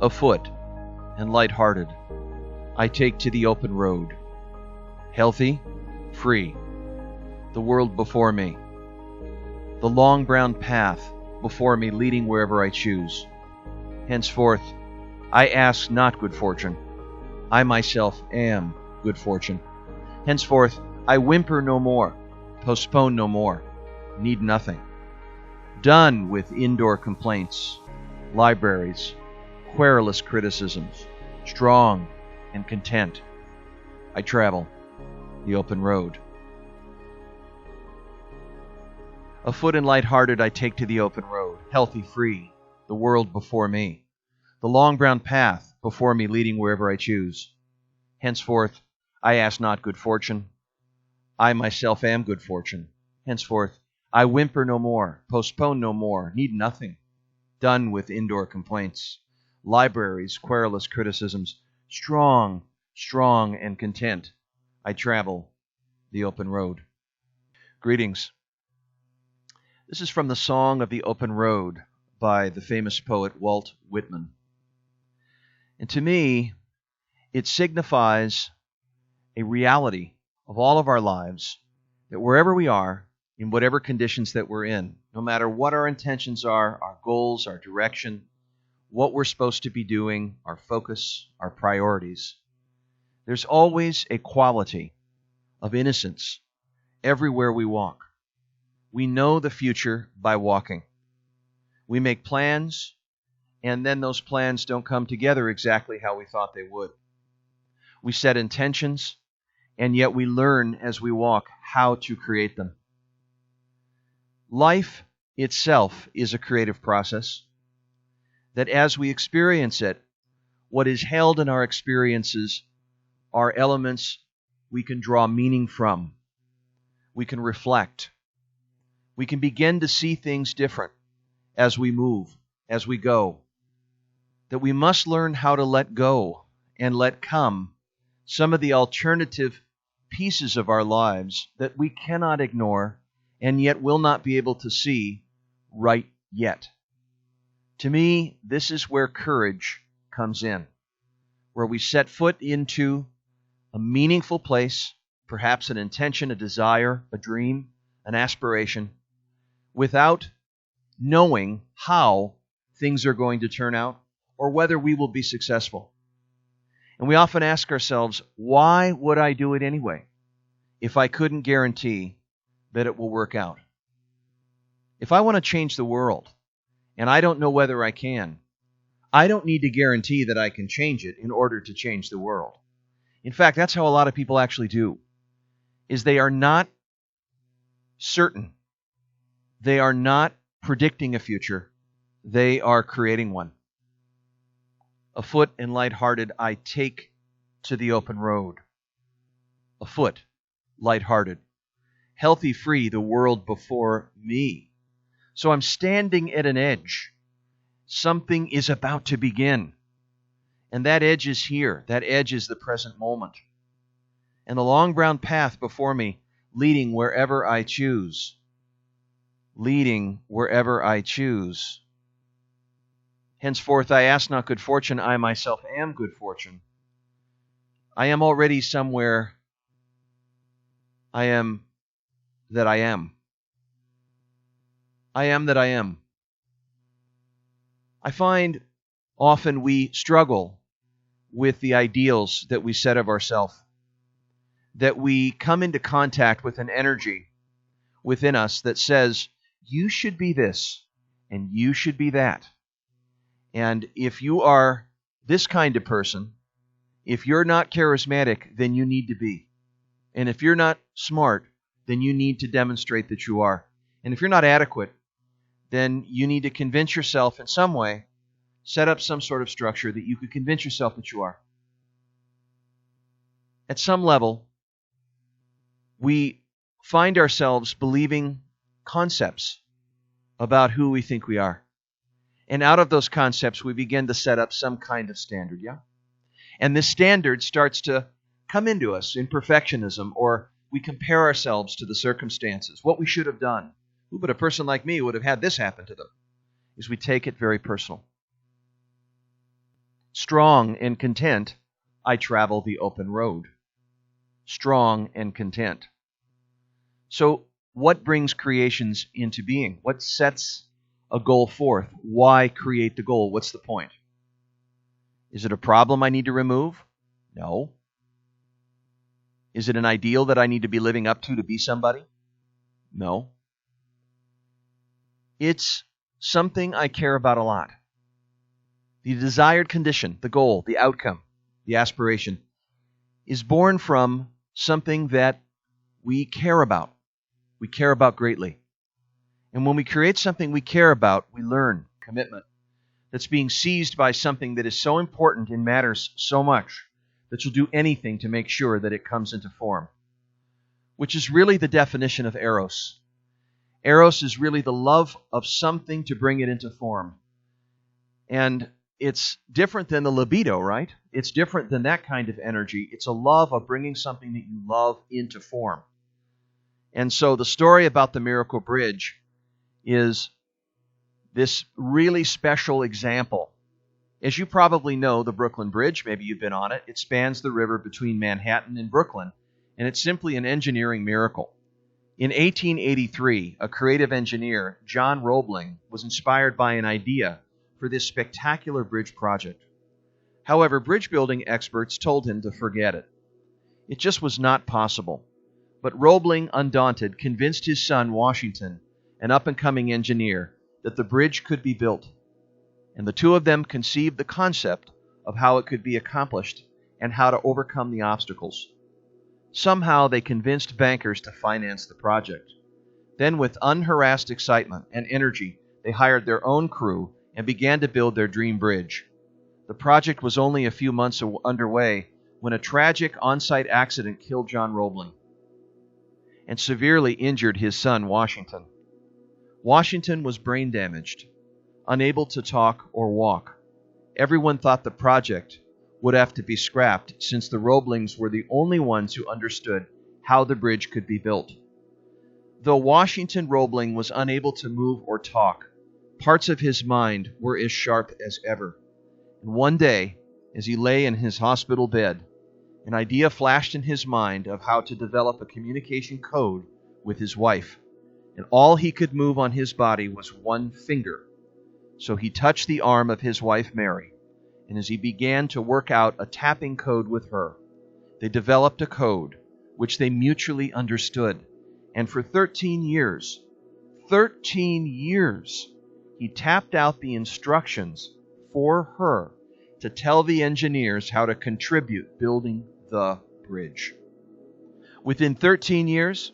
Afoot and light-hearted, I take to the open road. Healthy, free, the world before me. The long brown path before me leading wherever I choose. Henceforth, I ask not good fortune. I myself am good fortune. Henceforth, I whimper no more, postpone no more, need nothing. Done with indoor complaints, libraries, querulous criticisms, strong and content, I travel the open road. Afoot and light-hearted, I take to the open road, healthy, free, the world before me. The long brown path before me leading wherever I choose. Henceforth, I ask not good fortune. I myself am good fortune. Henceforth, I whimper no more, postpone no more, need nothing. Done with indoor complaints, libraries, querulous criticisms, strong and content, I travel the open road. Greetings. This is from the Song of the Open Road by the famous poet Walt Whitman. And to me, it signifies a reality of all of our lives, that wherever we are, in whatever conditions that we're in, no matter what our intentions are, our goals, our direction, what we're supposed to be doing, our focus, our priorities, there's always a quality of innocence everywhere we walk. We know the future by walking. We make plans, and then those plans don't come together exactly how we thought they would. We set intentions, and yet we learn as we walk how to create them. Life itself is a creative process, that as we experience it, what is held in our experiences are elements we can draw meaning from. We can reflect. We can begin to see things different as we move, as we go. That we must learn how to let go and let come some of the alternative pieces of our lives that we cannot ignore and yet will not be able to see right yet. To me, this is where courage comes in, where we set foot into a meaningful place, perhaps an intention, a desire, a dream, an aspiration, without knowing how things are going to turn out or whether we will be successful. And we often ask ourselves, why would I do it anyway if I couldn't guarantee that it will work out? If I want to change the world and I don't know whether I can, I don't need to guarantee that I can change it in order to change the world. In fact, that's how a lot of people actually do, is they are not certain. They are not predicting a future. They are creating one. Afoot and light-hearted, I take to the open road. Afoot, light-hearted, healthy, free, the world before me. So I'm standing at an edge. Something is about to begin. And that edge is here. That edge is the present moment. And the long brown path before me, leading wherever I choose. Leading wherever I choose. Henceforth I ask not good fortune, I myself am good fortune. I am already somewhere. I am that I am. I am that I am. I find often we struggle with the ideals that we set of ourselves, that we come into contact with an energy within us that says, you should be this, and you should be that. And if you are this kind of person, if you're not charismatic, then you need to be. And if you're not smart, then you need to demonstrate that you are. And if you're not adequate, then you need to convince yourself in some way, set up some sort of structure that you could convince yourself that you are. At some level, we find ourselves believing concepts about who we think we are. And out of those concepts, we begin to set up some kind of standard, yeah? And this standard starts to come into us in perfectionism, or we compare ourselves to the circumstances, what we should have done. Who but a person like me would have had this happen to them? Is we take it very personal. Strong and content, I travel the open road. Strong and content. So, what brings creations into being? What sets a goal forth? Why create the goal? What's the point? Is it a problem I need to remove? No. Is it an ideal that I need to be living up to be somebody? No. It's something I care about a lot. The desired condition, the goal, the outcome, the aspiration, is born from something that we care about. We care about greatly. And when we create something we care about, we learn commitment that's being seized by something that is so important and matters so much that you'll do anything to make sure that it comes into form, which is really the definition of eros. Eros is really the love of something to bring it into form. And it's different than the libido, right? It's different than that kind of energy. It's a love of bringing something that you love into form. And so the story about the Miracle Bridge is this really special example. As you probably know, the Brooklyn Bridge, maybe you've been on it, it spans the river between Manhattan and Brooklyn, and it's simply an engineering miracle. In 1883, a creative engineer, John Roebling, was inspired by an idea for this spectacular bridge project. However, bridge building experts told him to forget it. It just was not possible. But Roebling, undaunted, convinced his son, Washington, an up-and-coming engineer, that the bridge could be built. And the two of them conceived the concept of how it could be accomplished and how to overcome the obstacles. Somehow they convinced bankers to finance the project. Then, with unharassed excitement and energy, they hired their own crew and began to build their dream bridge. The project was only a few months underway when a tragic on-site accident killed John Roebling and severely injured his son, Washington. Washington was brain damaged, unable to talk or walk. Everyone thought the project would have to be scrapped since the Roeblings were the only ones who understood how the bridge could be built. Though Washington Roebling was unable to move or talk, parts of his mind were as sharp as ever. And one day, as he lay in his hospital bed, an idea flashed in his mind of how to develop a communication code with his wife, and all he could move on his body was one finger. So he touched the arm of his wife, Mary, and as he began to work out a tapping code with her, they developed a code which they mutually understood. And for 13 years, he tapped out the instructions for her to tell the engineers how to contribute building the bridge. Within 13 years,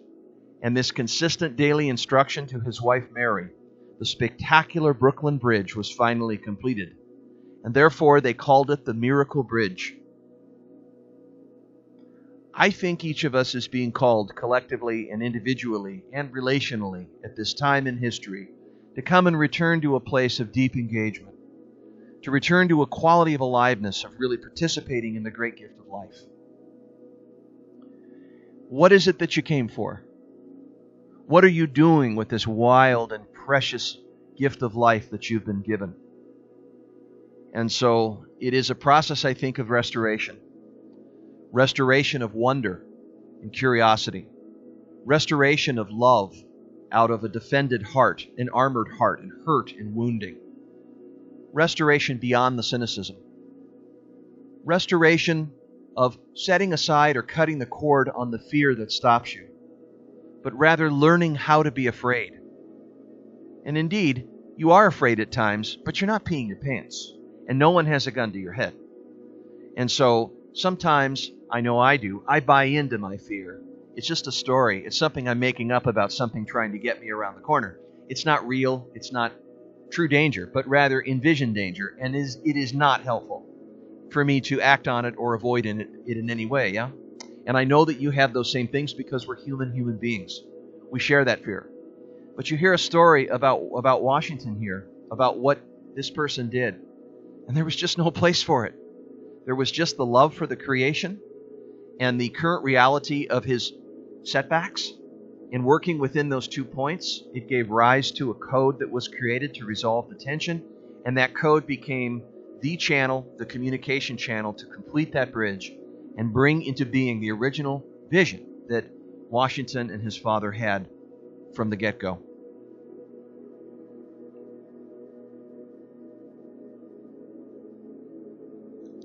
and this consistent daily instruction to his wife Mary, the spectacular Brooklyn Bridge was finally completed, and therefore they called it the Miracle Bridge. I think each of us is being called collectively and individually and relationally at this time in history to come and return to a place of deep engagement, to return to a quality of aliveness, of really participating in the great gift of life. What is it that you came for? What are you doing with this wild and precious gift of life that you've been given? And so it is a process, I think, of restoration. Restoration of wonder and curiosity. Restoration of love out of a defended heart, an armored heart, and hurt and wounding. Restoration beyond the cynicism. Restoration of setting aside or cutting the cord on the fear that stops you, but rather learning how to be afraid. And indeed, you are afraid at times, but you're not peeing your pants, and no one has a gun to your head. And so sometimes, I know I do, I buy into my fear. It's just a story. It's something I'm making up about something trying to get me around the corner. It's not real. It's not true danger, but rather envisioned danger, and it is not helpful for me to act on it or avoid it in any way, yeah? And I know that you have those same things because we're human beings. We share that fear. But you hear a story about Washington here, about what this person did, and there was just no place for it. There was just the love for the creation and the current reality of his setbacks. In working within those 2 points, it gave rise to a code that was created to resolve the tension, and that code became the channel, the communication channel to complete that bridge and bring into being the original vision that Washington and his father had from the get-go.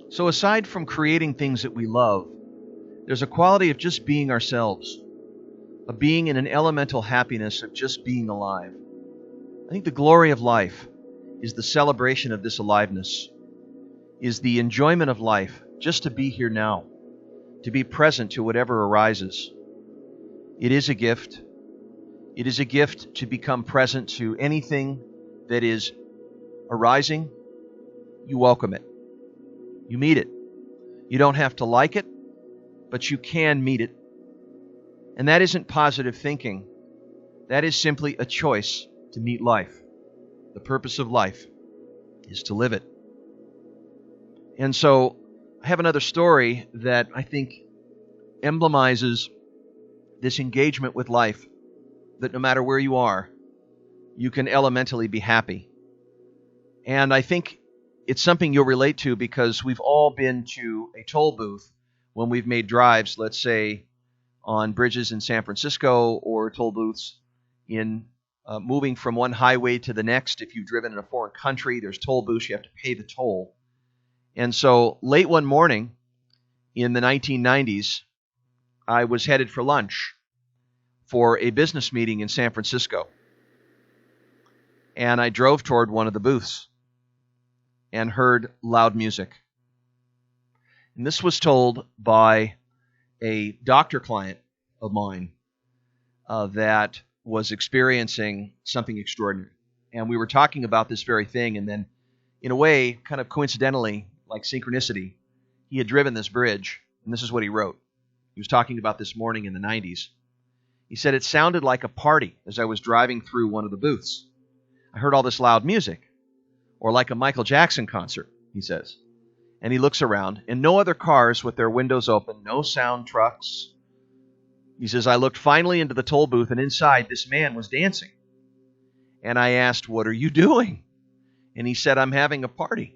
So aside from creating things that we love, there's a quality of just being ourselves, of being in an elemental happiness of just being alive. I think the glory of life is the celebration of this aliveness, is the enjoyment of life just to be here now, to be present to whatever arises. It is a gift. It is a gift to become present to anything that is arising. You welcome it. You meet it. You don't have to like it, but you can meet it. And that isn't positive thinking. That is simply a choice to meet life. The purpose of life is to live it. And so I have another story that I think emblemizes this engagement with life, that no matter where you are, you can elementally be happy. And I think it's something you'll relate to because we've all been to a toll booth when we've made drives, let's say, on bridges in San Francisco or toll booths in moving from one highway to the next. If you've driven in a foreign country, there's toll booths. You have to pay the toll. And so late one morning in the 1990s, I was headed for lunch for a business meeting in San Francisco. And I drove toward one of the booths and heard loud music. And this was told by a doctor client of mine that was experiencing something extraordinary. And we were talking about this very thing, and then, in a way, kind of coincidentally, like synchronicity, he had driven this bridge, and this is what he wrote. He was talking about this morning in the 90s. He said, it sounded like a party as I was driving through one of the booths. I heard all this loud music, or like a Michael Jackson concert, he says. And he looks around, and no other cars with their windows open, no sound trucks. He says, I looked finally into the toll booth, and inside this man was dancing. And I asked, what are you doing? And he said, I'm having a party.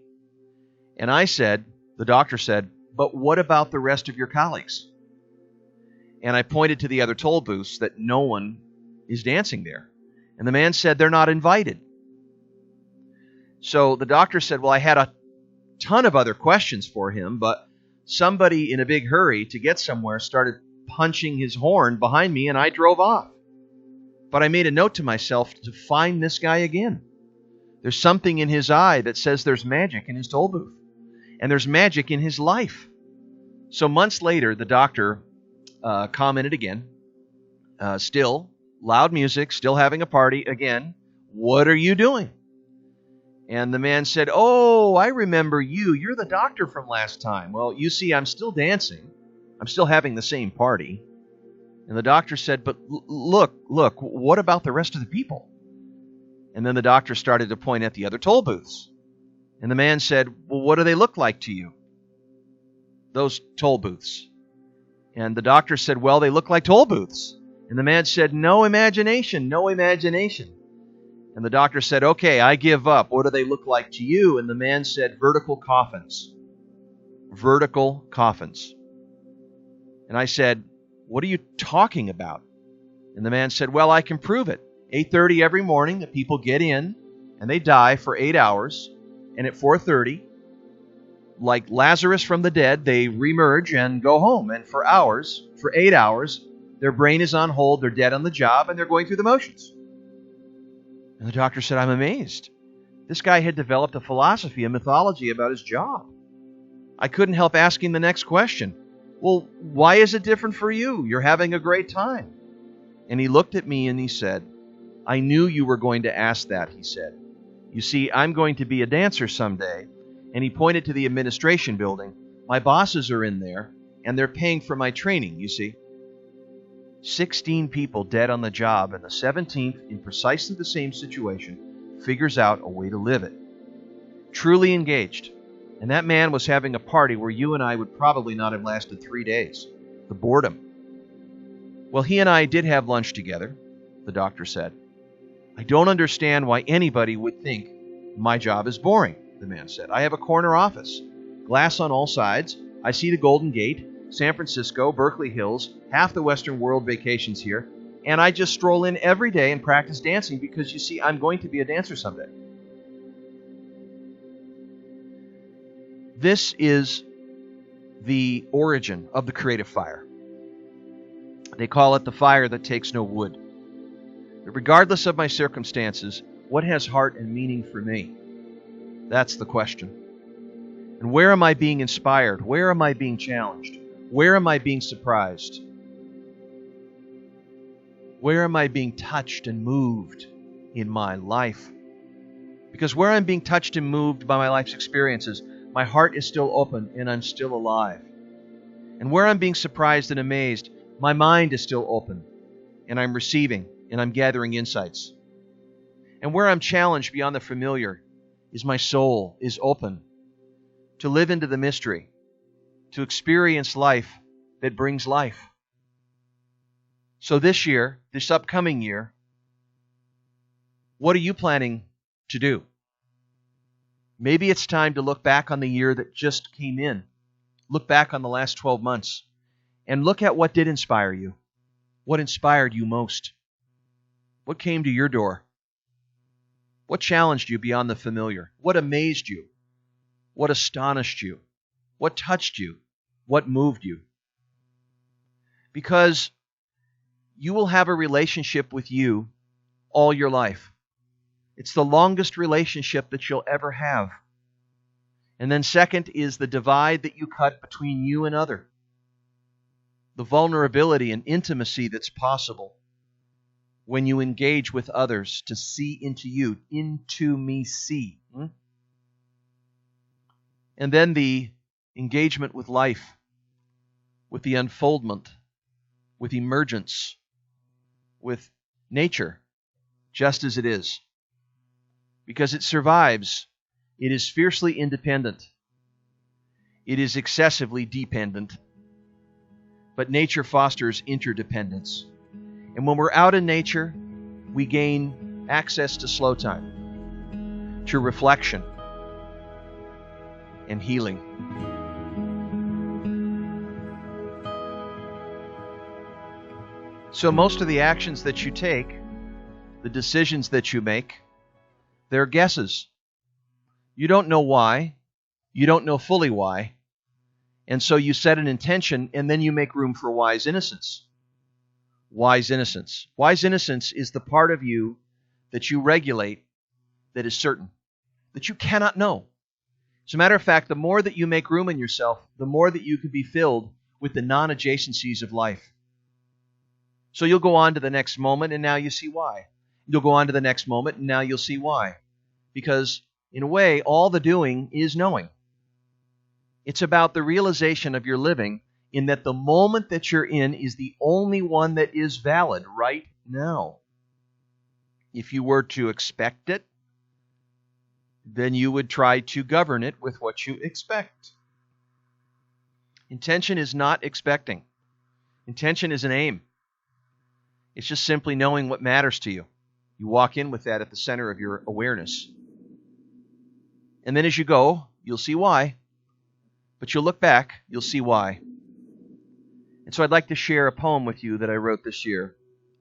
And I said, the doctor said, but what about the rest of your colleagues? And I pointed to the other toll booths that no one is dancing there. And the man said, they're not invited. So the doctor said, well, I had a ton of other questions for him, but somebody in a big hurry to get somewhere started punching his horn behind me, and I drove off. But I made a note to myself to find this guy again. There's something in his eye that says there's magic in his toll booth, and there's magic in his life. So months later, the doctor commented again, still loud music, still having a party again. What are you doing? And the man said, oh, I remember you. You're the doctor from last time. Well, you see, I'm still dancing. I'm still having the same party. And the doctor said, but look, what about the rest of the people? And then the doctor started to point at the other toll booths. And the man said, well, what do they look like to you? Those toll booths. And the doctor said, well, they look like toll booths. And the man said, no imagination, no imagination. And the doctor said, okay, I give up. What do they look like to you? And the man said, vertical coffins. Vertical coffins. And I said, what are you talking about? And the man said, well, I can prove it. 8:30 every morning, the people get in and they die for 8 hours. And at 4:30, like Lazarus from the dead, they remerge and go home. And for hours, for 8 hours, their brain is on hold, they're dead on the job, and they're going through the motions. And the doctor said, I'm amazed. This guy had developed a philosophy, a mythology about his job. I couldn't help asking the next question. Well, why is it different for you? You're having a great time. And he looked at me and he said, I knew you were going to ask that, he said. You see, I'm going to be a dancer someday. And he pointed to the administration building. My bosses are in there, and they're paying for my training, you see. 16 people dead on the job, and the 17th, in precisely the same situation, figures out a way to live it. Truly engaged. And that man was having a party where you and I would probably not have lasted 3 days. The boredom. Well, he and I did have lunch together, the doctor said. I don't understand why anybody would think my job is boring. the man said. I have a corner office, glass on all sides. I see the Golden Gate, San Francisco, Berkeley Hills, half the Western world vacations here, and I just stroll in every day and practice dancing because, you see, I'm going to be a dancer someday. This is the origin of the creative fire. They call it the fire that takes no wood. But regardless of my circumstances, what has heart and meaning for me? That's the question. And where am I being inspired? Where am I being challenged? Where am I being surprised? Where am I being touched and moved in my life? Because where I'm being touched and moved by my life's experiences, my heart is still open and I'm still alive. And where I'm being surprised and amazed, my mind is still open and I'm receiving and I'm gathering insights. And where I'm challenged beyond the familiar is my soul is open to live into the mystery, to experience life that brings life. So this year, this upcoming year, what are you planning to do? Maybe it's time to look back on the year that just came in. Look back on the last 12 months and look at what did inspire you. What inspired you most? What came to your door? What challenged you beyond the familiar? What amazed you? What astonished you? What touched you? What moved you? Because you will have a relationship with you all your life. It's the longest relationship that you'll ever have. And then second is the divide that you cut between you and other. The vulnerability and intimacy that's possible when you engage with others to see into you, into me see. And then the engagement with life, with the unfoldment, with emergence, with nature, just as it is. Because it survives. It is fiercely independent. It is excessively dependent. But nature fosters interdependence. And when we're out in nature, we gain access to slow time, to reflection, and healing. So most of the actions that you take, the decisions that you make, they're guesses. You don't know why. You don't know fully why. And so you set an intention, and then you make room for wise innocence. Wise innocence. Wise innocence is the part of you that you regulate that is certain, that you cannot know. As a matter of fact, the more that you make room in yourself, the more that you can be filled with the non-adjacencies of life. So you'll go on to the next moment, and now you see why. You'll go on to the next moment, and now you'll see why. Because, in a way, all the doing is knowing. It's about the realization of your living in that the moment that you're in is the only one that is valid right now. If you were to expect it, then you would try to govern it with what you expect. Intention is not expecting. Intention is an aim. It's just simply knowing what matters to you. You walk in with that at the center of your awareness. And then as you go, you'll see why. But you'll look back, you'll see why. And so I'd like to share a poem with you that I wrote this year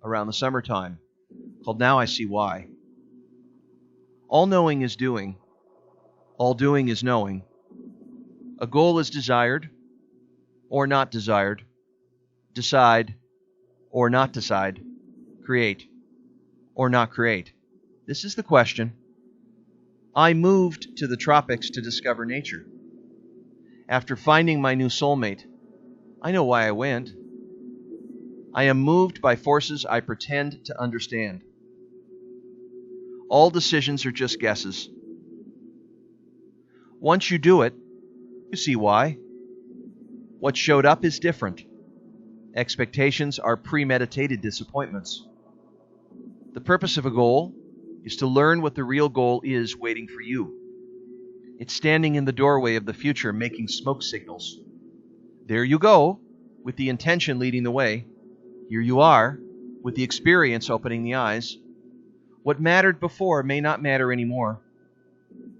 around the summertime called Now I See Why. All knowing is doing. All doing is knowing. A goal is desired or not desired. Decide or not decide. Create or not create. This is the question. I moved to the tropics to discover nature. After finding my new soulmate, I know why I went. I am moved by forces I pretend to understand. All decisions are just guesses. Once you do it, you see why. What showed up is different. Expectations are premeditated disappointments. The purpose of a goal is to learn what the real goal is waiting for you. It's standing in the doorway of the future making smoke signals. There you go, with the intention leading the way. Here you are, with the experience opening the eyes. What mattered before may not matter anymore.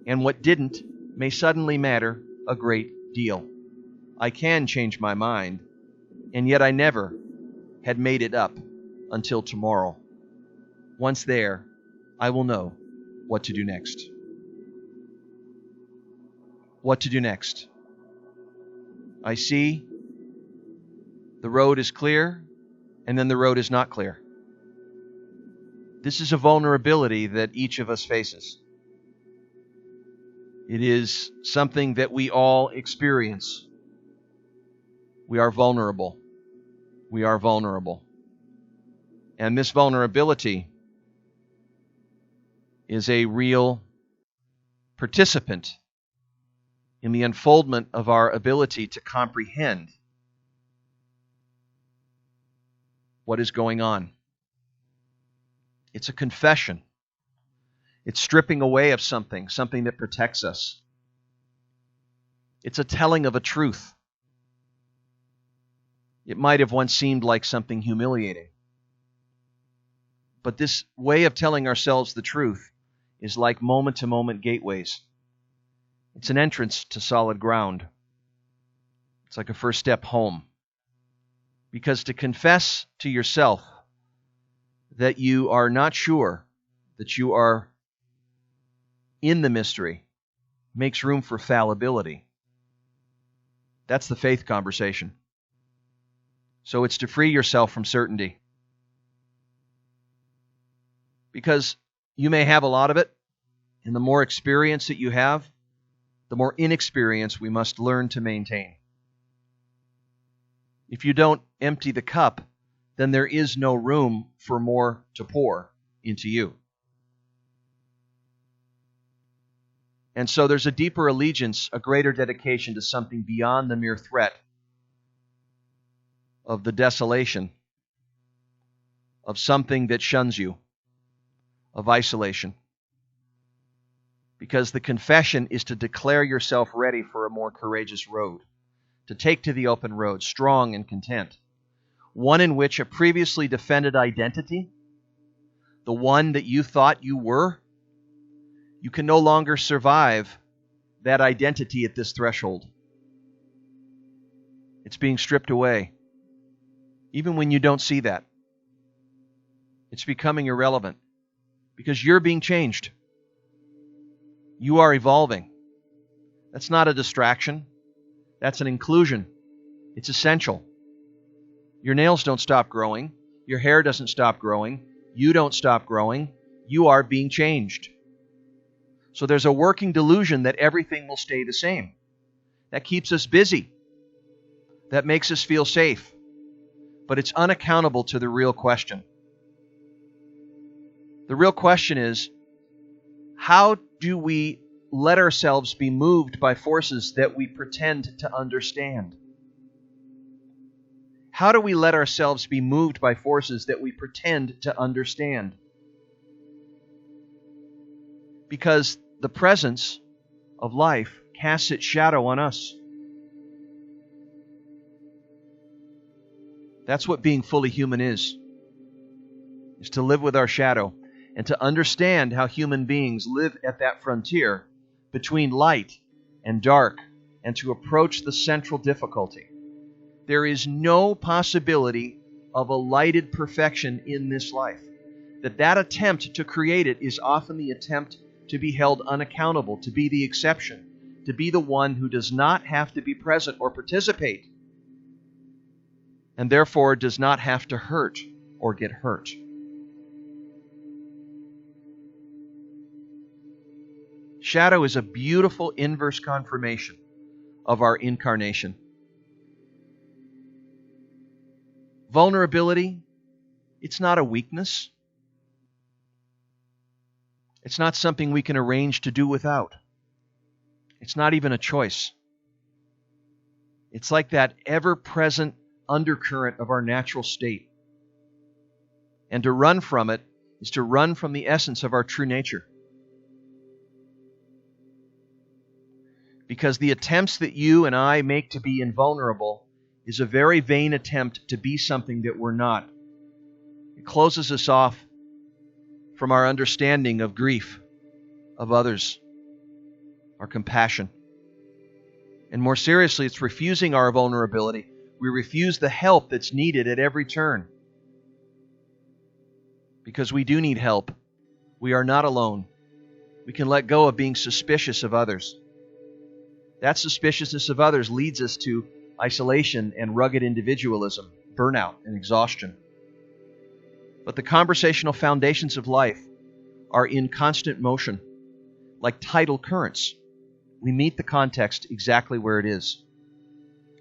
And what didn't may suddenly matter a great deal. I can change my mind, and yet I never had made it up until tomorrow. Once there, I will know what to do next. What to do next? I see the road is clear, and then the road is not clear. This is a vulnerability that each of us faces. It is something that we all experience. We are vulnerable. We are vulnerable. And this vulnerability is a real participant in the unfoldment of our ability to comprehend what is going on. It's a confession. It's stripping away of something that protects us. It's a telling of a truth. It might have once seemed like something humiliating. But this way of telling ourselves the truth is like moment-to-moment gateways. It's an entrance to solid ground. It's like a first step home. Because to confess to yourself that you are not sure, that you are in the mystery, makes room for fallibility. That's the faith conversation. So it's to free yourself from certainty. Because you may have a lot of it, and the more experience that you have, the more inexperience we must learn to maintain. If you don't empty the cup, then there is no room for more to pour into you. And so there's a deeper allegiance, a greater dedication to something beyond the mere threat of the desolation, of something that shuns you, of isolation. Because the confession is to declare yourself ready for a more courageous road, to take to the open road, strong and content, one in which a previously defended identity, the one that you thought you were, you can no longer survive that identity at this threshold. It's being stripped away. Even when you don't see that, it's becoming irrelevant because you're being changed. You are evolving. That's not a distraction. That's an inclusion. It's essential. Your nails don't stop growing. Your hair doesn't stop growing. You don't stop growing. You are being changed. So there's a working delusion that everything will stay the same. That keeps us busy. That makes us feel safe. But it's unaccountable to the real question. The real question is, how do we let ourselves be moved by forces that we pretend to understand? How do we let ourselves be moved by forces that we pretend to understand? Because the presence of life casts its shadow on us. That's what being fully human is to live with our shadow and to understand how human beings live at that frontier between light and dark and to approach the central difficulty. There is no possibility of a lighted perfection in this life. That attempt to create it is often the attempt to be held unaccountable, to be the exception, to be the one who does not have to be present or participate, and therefore does not have to hurt or get hurt. Shadow is a beautiful inverse confirmation of our incarnation. Vulnerability, it's not a weakness. It's not something we can arrange to do without. It's not even a choice. It's like that ever-present undercurrent of our natural state. And to run from it is to run from the essence of our true nature. Because the attempts that you and I make to be invulnerable is a very vain attempt to be something that we're not. It closes us off from our understanding of grief, of others, our compassion. And more seriously, it's refusing our vulnerability. We refuse the help that's needed at every turn. Because we do need help. We are not alone. We can let go of being suspicious of others. That suspiciousness of others leads us to isolation and rugged individualism, burnout and exhaustion. But the conversational foundations of life are in constant motion, like tidal currents. We meet the context exactly where it is.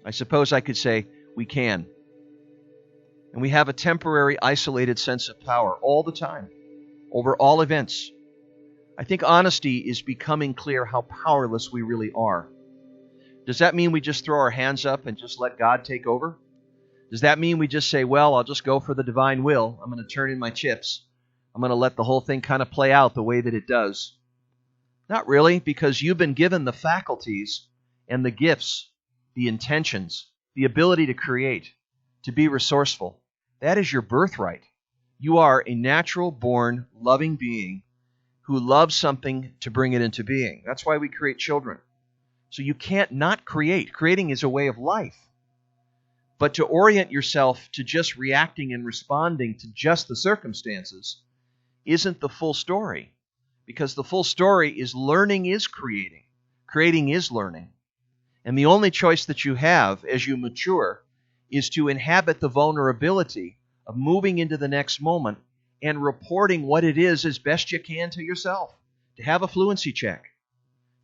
I suppose I could say we can. And we have a temporary, isolated sense of power all the time, over all events. I think honesty is becoming clear how powerless we really are. Does that mean we just throw our hands up and just let God take over? Does that mean we just say, well, I'll just go for the divine will. I'm going to turn in my chips. I'm going to let the whole thing kind of play out the way that it does. Not really, because you've been given the faculties and the gifts, the intentions, the ability to create, to be resourceful. That is your birthright. You are a natural-born, loving being who loves something to bring it into being. That's why we create children. So you can't not create. Creating is a way of life. But to orient yourself to just reacting and responding to just the circumstances isn't the full story. Because the full story is learning is creating. Creating is learning. And the only choice that you have as you mature is to inhabit the vulnerability of moving into the next moment and reporting what it is as best you can to yourself. To have a fluency check.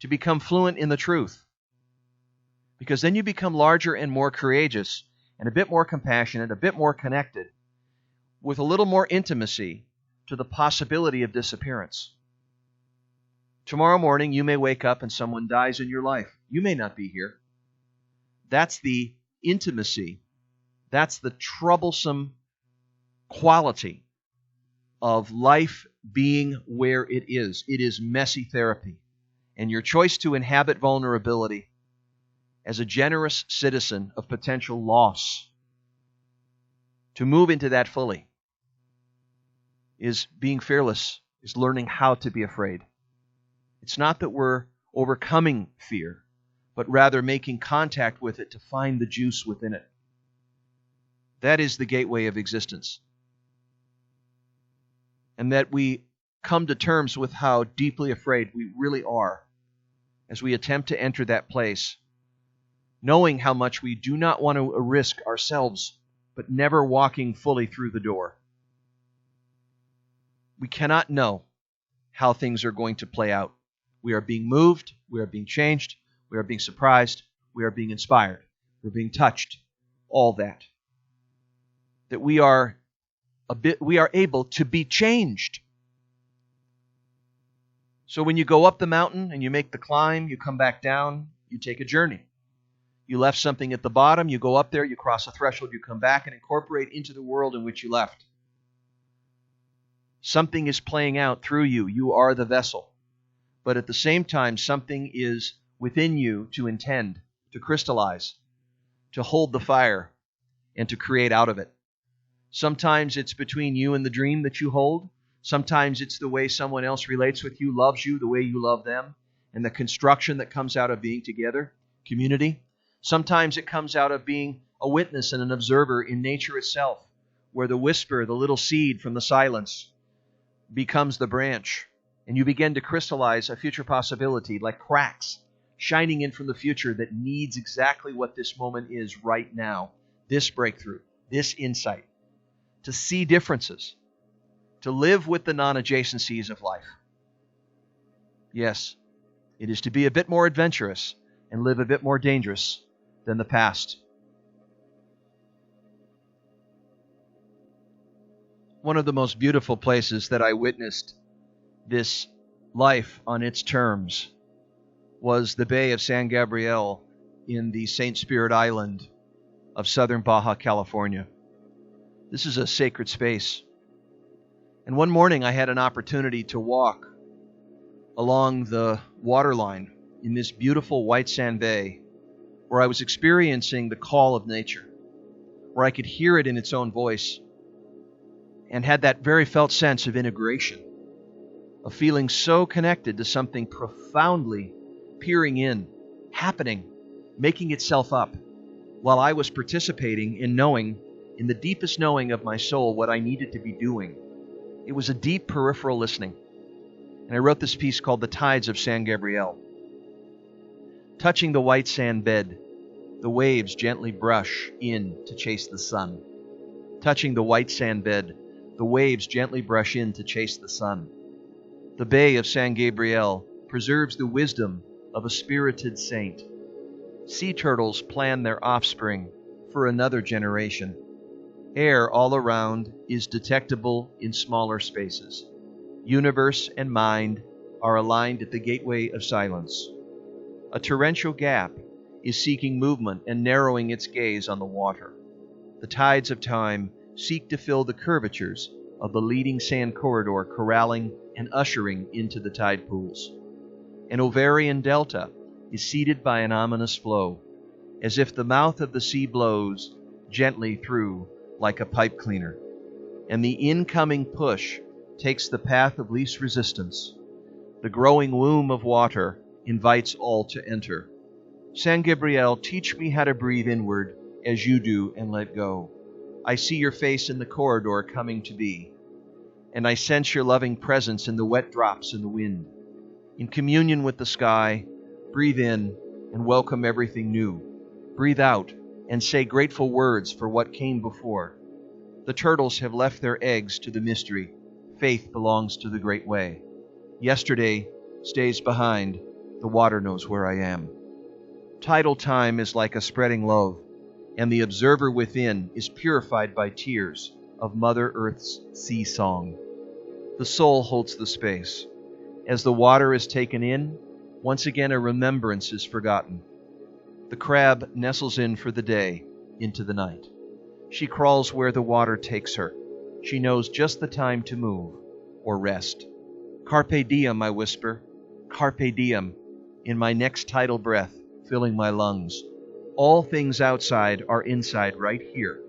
To become fluent in the truth. Because then you become larger and more courageous and a bit more compassionate, a bit more connected, with a little more intimacy to the possibility of disappearance. Tomorrow morning you may wake up and someone dies in your life. You may not be here. That's the intimacy. That's the troublesome quality of life being where it is. It is messy therapy. And your choice to inhabit vulnerability as a generous citizen of potential loss, to move into that fully, is being fearless, is learning how to be afraid. It's not that we're overcoming fear, but rather making contact with it to find the juice within it. That is the gateway of existence. And that we come to terms with how deeply afraid we really are as we attempt to enter that place, knowing how much we do not want to risk ourselves, but never walking fully through the door. We cannot know how things are going to play out. We are being moved, we are being changed, we are being surprised, we are being inspired, we're being touched, all that. That we are able to be changed. So when you go up the mountain and you make the climb, you come back down, you take a journey. You left something at the bottom, you go up there, you cross a threshold, you come back and incorporate into the world in which you left. Something is playing out through you. You are the vessel. But at the same time, something is within you to intend, to crystallize, to hold the fire, and to create out of it. Sometimes it's between you and the dream that you hold. Sometimes it's the way someone else relates with you, loves you the way you love them, and the construction that comes out of being together, community. Sometimes it comes out of being a witness and an observer in nature itself, where the whisper, the little seed from the silence, becomes the branch, and you begin to crystallize a future possibility like cracks shining in from the future that needs exactly what this moment is right now, this breakthrough, this insight, to see differences, to live with the non-adjacencies of life. Yes, it is to be a bit more adventurous and live a bit more dangerous than the past. One of the most beautiful places that I witnessed this life on its terms was the Bay of San Gabriel in the St. Spirit Island of southern Baja California. This is a sacred space. And one morning I had an opportunity to walk along the waterline in this beautiful white sand bay where I was experiencing the call of nature, where I could hear it in its own voice and had that very felt sense of integration, of feeling so connected to something profoundly peering in, happening, making itself up, while I was participating in knowing, in the deepest knowing of my soul, what I needed to be doing. It was a deep peripheral listening. And I wrote this piece called The Tides of San Gabriel. Touching the white sand bed, the waves gently brush in to chase the sun. Touching the white sand bed, the waves gently brush in to chase the sun. The Bay of San Gabriel preserves the wisdom of a spirited saint. Sea turtles plan their offspring for another generation. Air all around is detectable in smaller spaces. Universe and mind are aligned at the gateway of silence. A torrential gap is seeking movement and narrowing its gaze on the water. The tides of time seek to fill the curvatures of the leading sand corridor, corralling and ushering into the tide pools. An ovarian delta is seeded by an ominous flow, as if the mouth of the sea blows gently through like a pipe cleaner, and the incoming push takes the path of least resistance. The growing womb of water invites all to enter. San Gabriel, teach me how to breathe inward as you do and let go. I see your face in the corridor coming to be, and I sense your loving presence in the wet drops in the wind. In communion with the sky, breathe in and welcome everything new. Breathe out and say grateful words for what came before. The turtles have left their eggs to the mystery. Faith belongs to the great way. Yesterday stays behind. The water knows where I am. Tidal time is like a spreading love, and the observer within is purified by tears of Mother Earth's sea song. The soul holds the space. As the water is taken in, once again a remembrance is forgotten. The crab nestles in for the day, into the night. She crawls where the water takes her. She knows just the time to move or rest. Carpe diem, I whisper. Carpe diem, in my next tidal breath, filling my lungs. All things outside are inside right here.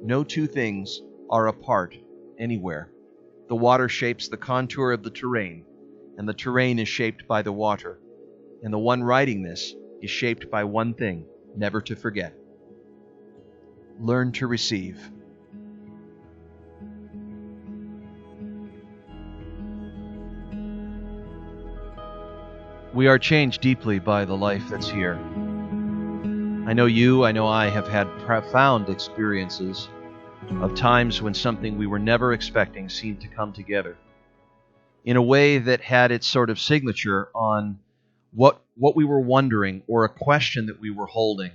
No two things are apart anywhere. The water shapes the contour of the terrain, and the terrain is shaped by the water. And the one writing this is shaped by one thing, never to forget. Learn to receive. We are changed deeply by the life that's here. I know you, I know I have had profound experiences of times when something we were never expecting seemed to come together in a way that had its sort of signature on what we were wondering, or a question that we were holding,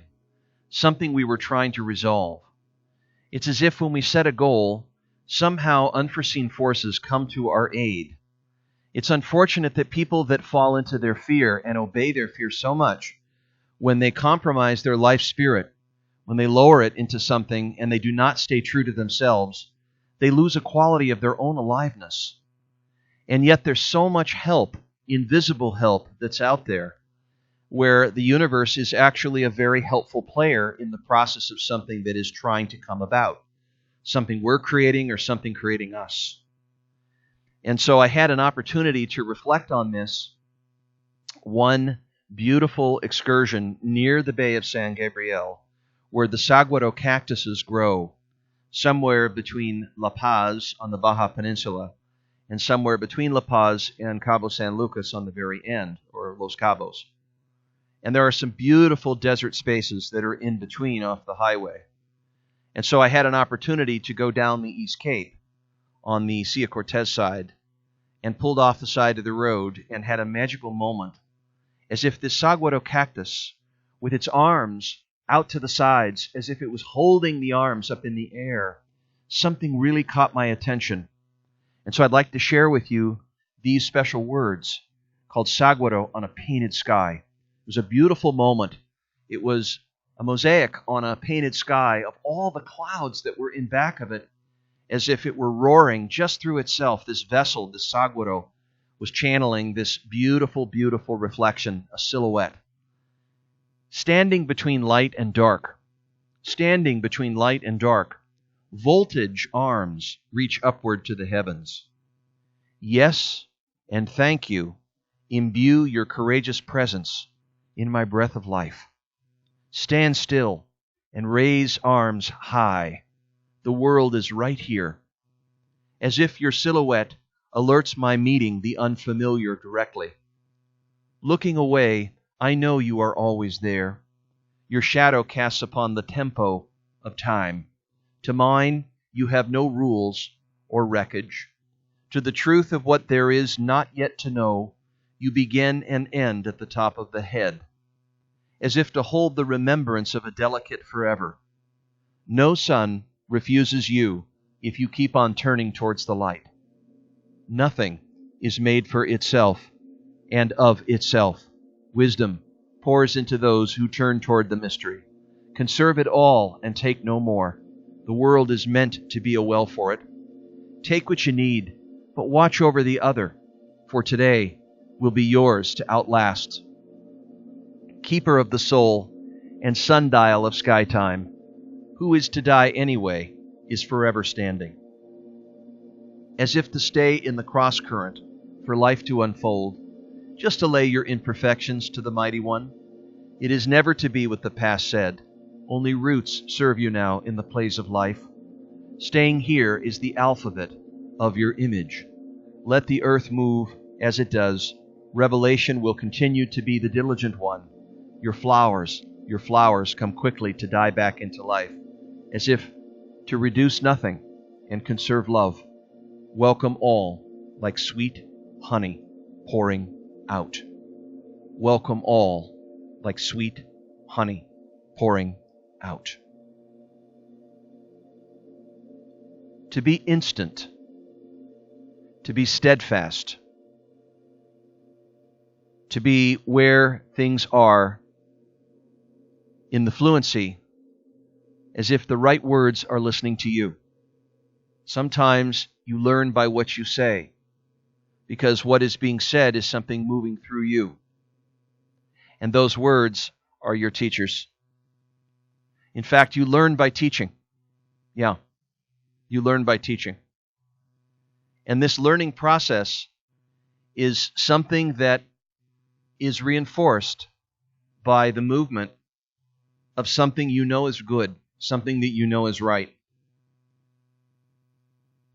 something we were trying to resolve. It's as if when we set a goal, somehow unforeseen forces come to our aid. It's unfortunate that people that fall into their fear and obey their fear so much, when they compromise their life spirit, when they lower it into something and they do not stay true to themselves, they lose a quality of their own aliveness. And yet there's so much help, invisible help, that's out there, where the universe is actually a very helpful player in the process of something that is trying to come about, something we're creating or something creating us. And so I had an opportunity to reflect on this one beautiful excursion near the Bay of San Gabriel, where the saguaro cactuses grow, somewhere between La Paz on the Baja Peninsula and somewhere between La Paz and Cabo San Lucas on the very end, or Los Cabos. And there are some beautiful desert spaces that are in between off the highway. And so I had an opportunity to go down the East Cape on the Sia Cortez side and pulled off the side of the road and had a magical moment, as if this saguaro cactus, with its arms out to the sides, as if it was holding the arms up in the air, something really caught my attention. And so I'd like to share with you these special words called saguaro on a painted sky. It was a beautiful moment. It was a mosaic on a painted sky of all the clouds that were in back of it, as if it were roaring just through itself. This vessel, this saguaro, was channeling this beautiful, beautiful reflection, a silhouette. Standing between light and dark, standing between light and dark, voltage arms reach upward to the heavens. Yes, and thank you. Imbue your courageous presence in my breath of life. Stand still and raise arms high. The world is right here. As if your silhouette alerts my meeting the unfamiliar directly. Looking away, I know you are always there. Your shadow casts upon the tempo of time. To mine, you have no rules or wreckage. To the truth of what there is not yet to know, you begin and end at the top of the head, as if to hold the remembrance of a delicate forever. No sun refuses you if you keep on turning towards the light. Nothing is made for itself and of itself. Wisdom pours into those who turn toward the mystery. Conserve it all and take no more. The world is meant to be a well for it. Take what you need, but watch over the other, for today will be yours to outlast. Keeper of the soul and sundial of sky time, who is to die anyway is forever standing. As if to stay in the cross current for life to unfold, just to lay your imperfections to the Mighty One. It is never to be what the past said. Only roots serve you now in the plays of life. Staying here is the alphabet of your image. Let the earth move as it does. Revelation will continue to be the diligent one. Your flowers come quickly to die back into life, as if to reduce nothing and conserve love. Welcome all like sweet honey pouring out. Welcome all like sweet honey pouring out. To be instant, to be steadfast, to be where things are in the fluency, as if the right words are listening to you. Sometimes you learn by what you say, because what is being said is something moving through you. And those words are your teachers. In fact, you learn by teaching. Yeah, you learn by teaching. And this learning process is something that is reinforced by the movement of something you know is good, something that you know is right.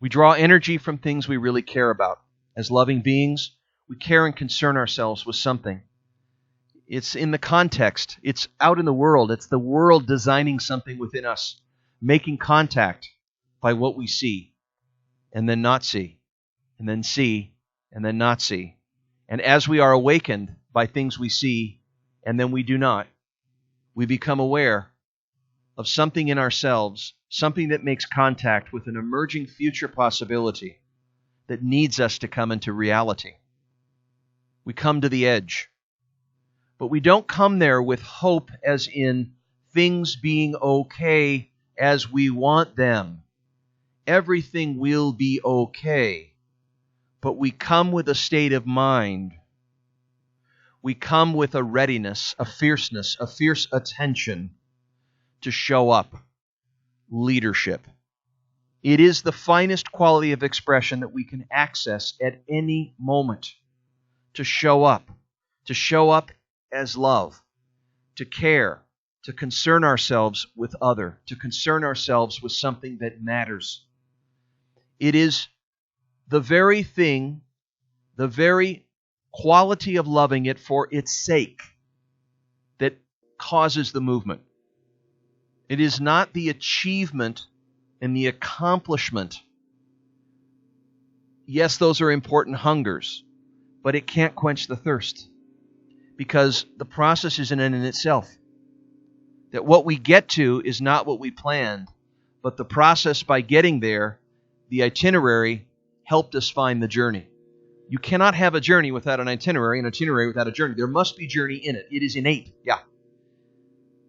We draw energy from things we really care about. As loving beings, we care and concern ourselves with something. It's in the context. It's out in the world. It's the world designing something within us, making contact by what we see, and then not see, and then see, and then not see. And as we are awakened by things we see, and then we do not, we become aware of something in ourselves, something that makes contact with an emerging future possibility that needs us to come into reality. We come to the edge. But we don't come there with hope as in things being okay as we want them. Everything will be okay. But we come with a state of mind. We come with a readiness, a fierceness, a fierce attention to show up. Leadership. It is the finest quality of expression that we can access at any moment. To show up. To show up as love. To care. To concern ourselves with other. To concern ourselves with something that matters. It is the very thing, the very quality of loving it for its sake that causes the movement. It is not the achievement and the accomplishment. Yes, those are important hungers, but it can't quench the thirst because the process is an end in itself. That what we get to is not what we planned, but the process by getting there, the itinerary, helped us find the journey. You cannot have a journey without an itinerary without a journey. There must be journey in it. It is innate, yeah.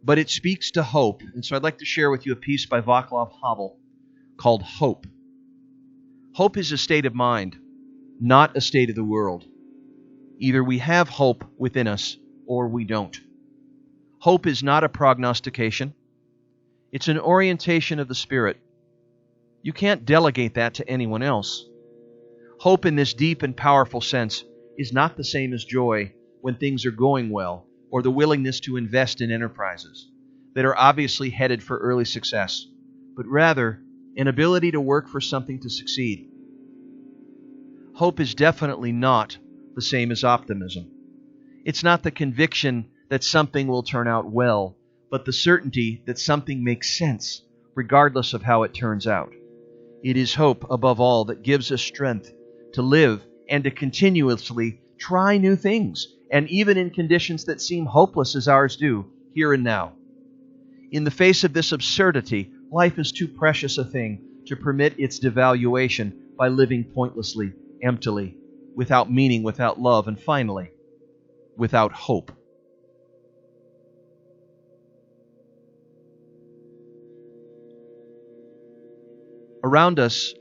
But it speaks to hope. And so I'd like to share with you a piece by Václav Havel called Hope. Hope is a state of mind, not a state of the world. Either we have hope within us or we don't. Hope is not a prognostication. It's an orientation of the spirit. You can't delegate that to anyone else. Hope in this deep and powerful sense is not the same as joy when things are going well, or the willingness to invest in enterprises that are obviously headed for early success, but rather an ability to work for something to succeed. Hope is definitely not the same as optimism. It's not the conviction that something will turn out well, but the certainty that something makes sense, regardless of how it turns out. It is hope, above all, that gives us strength to live and to continuously try new things, and even in conditions that seem hopeless as ours do, here and now. In the face of this absurdity, life is too precious a thing to permit its devaluation by living pointlessly, emptily, without meaning, without love, and finally, without hope. Around us,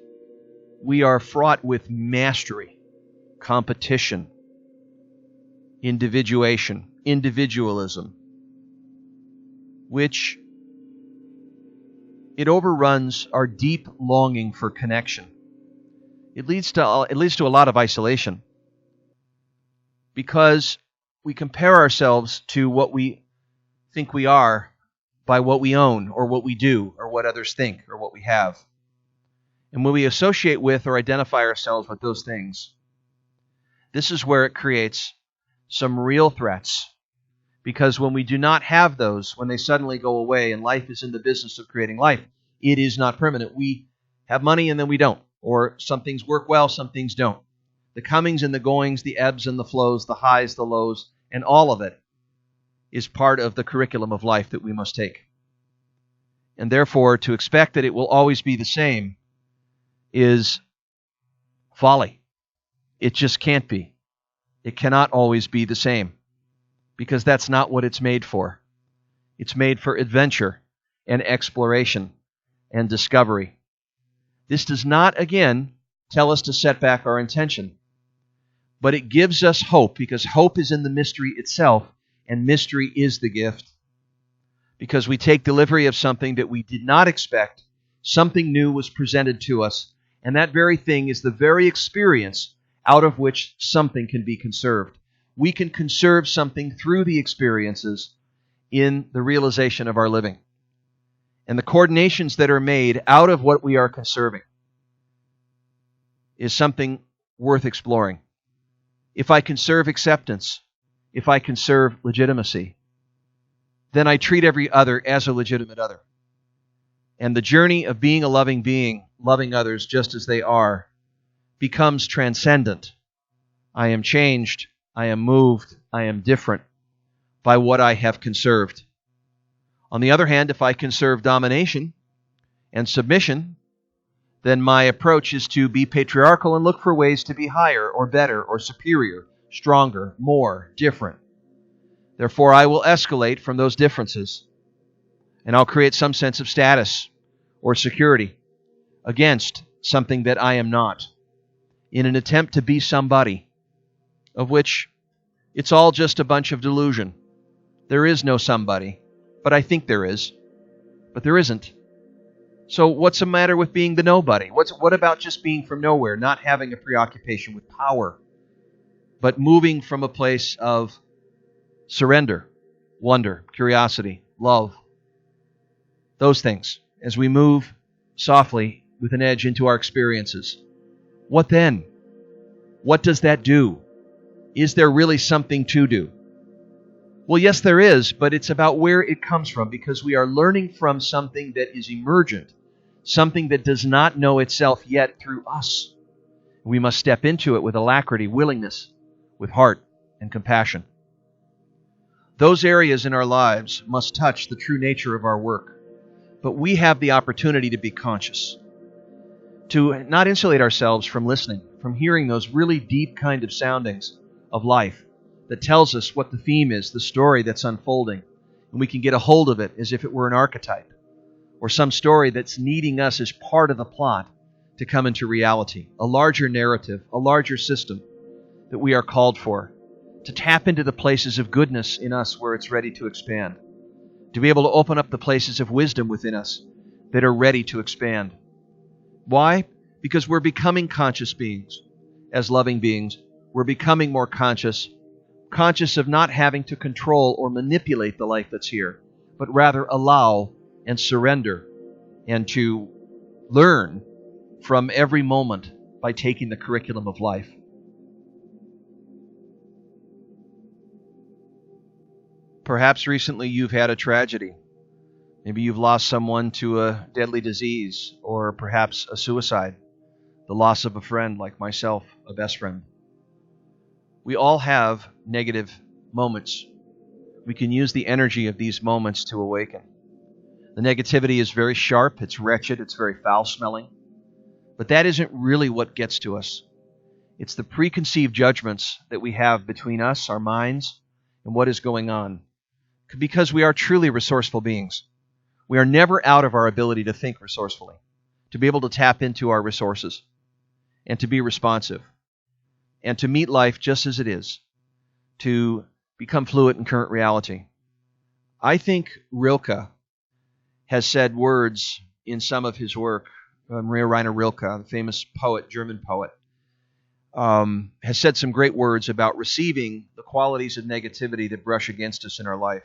we are fraught with mastery, competition, individuation, individualism, which it overruns our deep longing for connection. It leads to a lot of isolation because we compare ourselves to what we think we are by what we own or what we do or what others think or what we have. And when we associate with or identify ourselves with those things, this is where it creates some real threats. Because when we do not have those, when they suddenly go away, and life is in the business of creating life, it is not permanent. We have money and then we don't. Or some things work well, some things don't. The comings and the goings, the ebbs and the flows, the highs, the lows, and all of it is part of the curriculum of life that we must take. And therefore, to expect that it will always be the same is folly. It just can't be. It cannot always be the same, because that's not what it's made for. It's made for adventure and exploration and discovery. This does not, again, tell us to set back our intention, but it gives us hope, because hope is in the mystery itself, and mystery is the gift. Because we take delivery of something that we did not expect, something new was presented to us, and that very thing is the very experience out of which something can be conserved. We can conserve something through the experiences in the realization of our living. And the coordinations that are made out of what we are conserving is something worth exploring. If I conserve acceptance, if I conserve legitimacy, then I treat every other as a legitimate other. And the journey of being a loving being, loving others just as they are, becomes transcendent. I am changed, I am moved, I am different by what I have conserved. On the other hand, if I conserve domination and submission, then my approach is to be patriarchal and look for ways to be higher or better or superior, stronger, more, different. Therefore, I will escalate from those differences, and I'll create some sense of status or security against something that I am not, in an attempt to be somebody, of which it's all just a bunch of delusion. There is no somebody, but I think there is, but there isn't. So what's the matter with being the nobody? What about just being from nowhere, not having a preoccupation with power, but moving from a place of surrender, wonder, curiosity, love, those things, as we move softly with an edge into our experiences? What then? What does that do? Is there really something to do? Well, yes, there is, but it's about where it comes from, because we are learning from something that is emergent, something that does not know itself yet through us. We must step into it with alacrity, willingness, with heart and compassion. Those areas in our lives must touch the true nature of our work, but we have the opportunity to be conscious, to not insulate ourselves from listening, from hearing those really deep kind of soundings of life that tells us what the theme is, the story that's unfolding, and we can get a hold of it as if it were an archetype, or some story that's needing us as part of the plot to come into reality, a larger narrative, a larger system that we are called for, to tap into the places of goodness in us where it's ready to expand, to be able to open up the places of wisdom within us that are ready to expand. Why? Because we're becoming conscious beings. As loving beings, we're becoming more conscious conscious of not having to control or manipulate the life that's here, but rather allow and surrender and to learn from every moment by taking the curriculum of life. Perhaps recently you've had a tragedy. Maybe you've lost someone to a deadly disease, or perhaps a suicide, the loss of a friend like myself, a best friend. We all have negative moments. We can use the energy of these moments to awaken. The negativity is very sharp, it's wretched, it's very foul-smelling. But that isn't really what gets to us. It's the preconceived judgments that we have between us, our minds, and what is going on. Because we are truly resourceful beings. We are never out of our ability to think resourcefully, to be able to tap into our resources, and to be responsive, and to meet life just as it is, to become fluent in current reality. I think Rilke has said words in some of his work. Maria Rainer Rilke, the famous poet, German poet, has said some great words about receiving the qualities of negativity that brush against us in our life.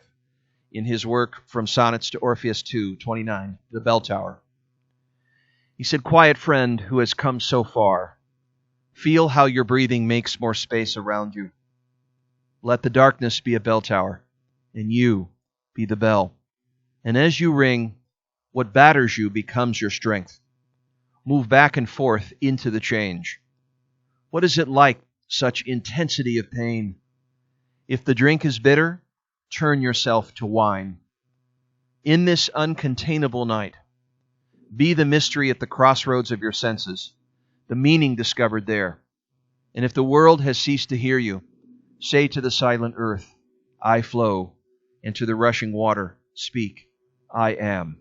In his work From Sonnets to Orpheus 2:29, The Bell Tower. He said, "Quiet friend who has come so far, feel how your breathing makes more space around you. Let the darkness be a bell tower, and you be the bell. And as you ring, what batters you becomes your strength. Move back and forth into the change. What is it like, such intensity of pain? If the drink is bitter, turn yourself to wine. In this uncontainable night, be the mystery at the crossroads of your senses, the meaning discovered there. And if the world has ceased to hear you, say to the silent earth, I flow, and to the rushing water, speak, I am."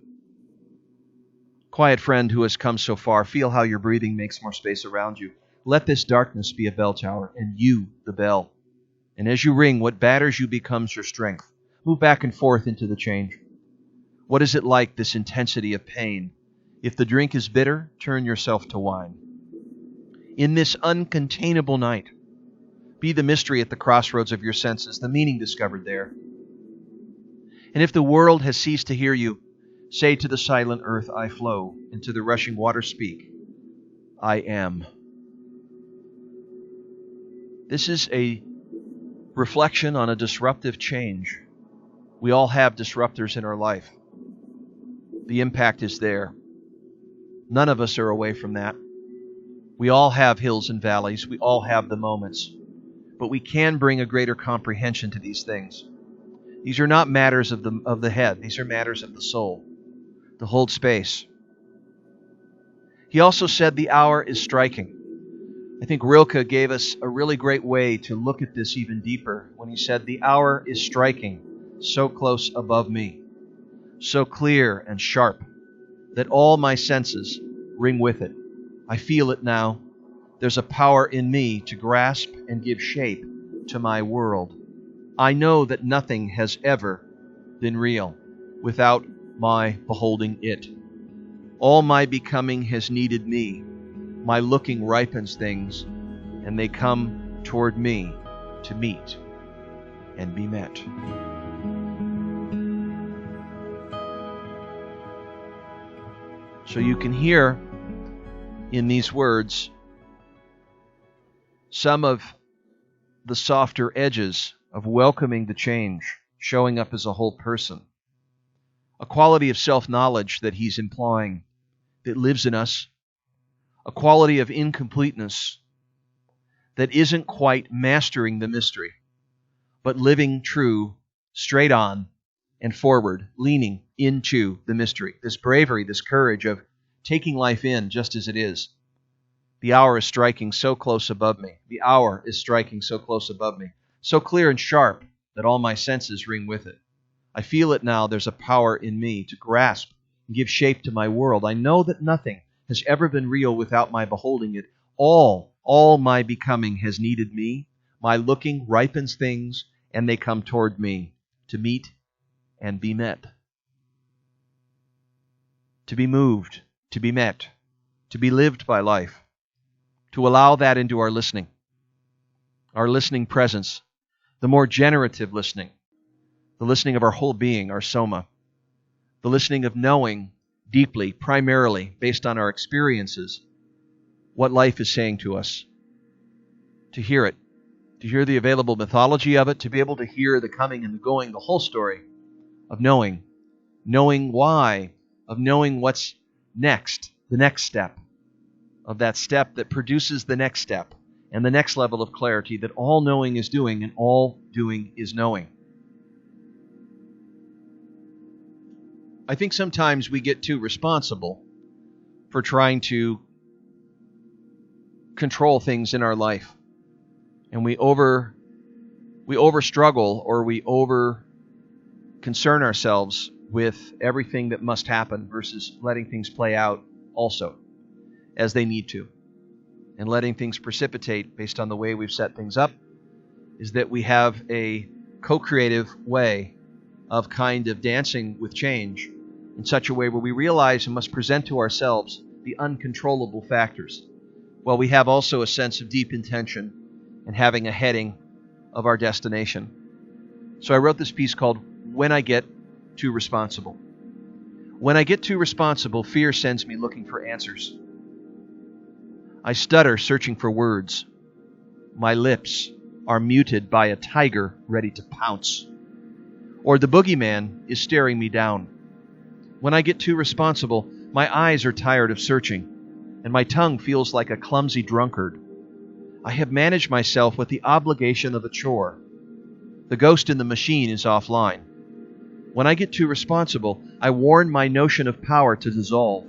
Quiet friend who has come so far, feel how your breathing makes more space around you. Let this darkness be a bell tower, and you the bell. And as you ring, what batters you becomes your strength. Move back and forth into the change. What is it like, this intensity of pain? If the drink is bitter, turn yourself to wine. In this uncontainable night, be the mystery at the crossroads of your senses, the meaning discovered there. And if the world has ceased to hear you, say to the silent earth, I flow, and to the rushing water speak, I am. This is a reflection on a disruptive change. We all have disruptors in our life. The impact is there. None of us are away from that. We all have hills and valleys. We all have the moments. But we can bring a greater comprehension to these things. These are not matters of the head. These are matters of the soul. To hold space. He also said the hour is striking. I think Rilke gave us a really great way to look at this even deeper when he said, the hour is striking so close above me, so clear and sharp, that all my senses ring with it. I feel it now. There's a power in me to grasp and give shape to my world. I know that nothing has ever been real without my beholding it. All my becoming has needed me. My looking ripens things, and they come toward me to meet and be met. So you can hear in these words some of the softer edges of welcoming the change, showing up as a whole person. A quality of self-knowledge that he's implying that lives in us. A quality of incompleteness that isn't quite mastering the mystery, but living true, straight on, and forward, leaning into the mystery. This bravery, this courage of taking life in just as it is. The hour is striking so close above me. The hour is striking so close above me. So clear and sharp that all my senses ring with it. I feel it now. There's a power in me to grasp and give shape to my world. I know that nothing has ever been real without my beholding it. All my becoming has needed me. My looking ripens things, and they come toward me to meet and be met. To be moved, to be met, to be lived by life. To allow that into our listening presence. the more generative listening, the listening of our whole being, our soma, the listening of knowing deeply, primarily, based on our experiences, what life is saying to us, to hear it, to hear the available mythology of it, to be able to hear the coming and the going, the whole story of knowing why, of knowing what's next, the next step, of that step that produces the next step, and the next level of clarity that all knowing is doing, and all doing is knowing. I think sometimes we get too responsible for trying to control things in our life. And we over struggle, or we over concern ourselves with everything that must happen versus letting things play out also as they need to. And letting things precipitate based on the way we've set things up is that we have a co-creative way of kind of dancing with change in such a way where we realize and must present to ourselves the uncontrollable factors, while we have also a sense of deep intention and having a heading of our destination. So I wrote this piece called When I Get Too Responsible. When I get too responsible, fear sends me looking for answers. I stutter searching for words. My lips are muted by a tiger ready to pounce. Or the boogeyman is staring me down. When I get too responsible, my eyes are tired of searching, and my tongue feels like a clumsy drunkard. I have managed myself with the obligation of a chore. The ghost in the machine is offline. When I get too responsible, I warn my notion of power to dissolve.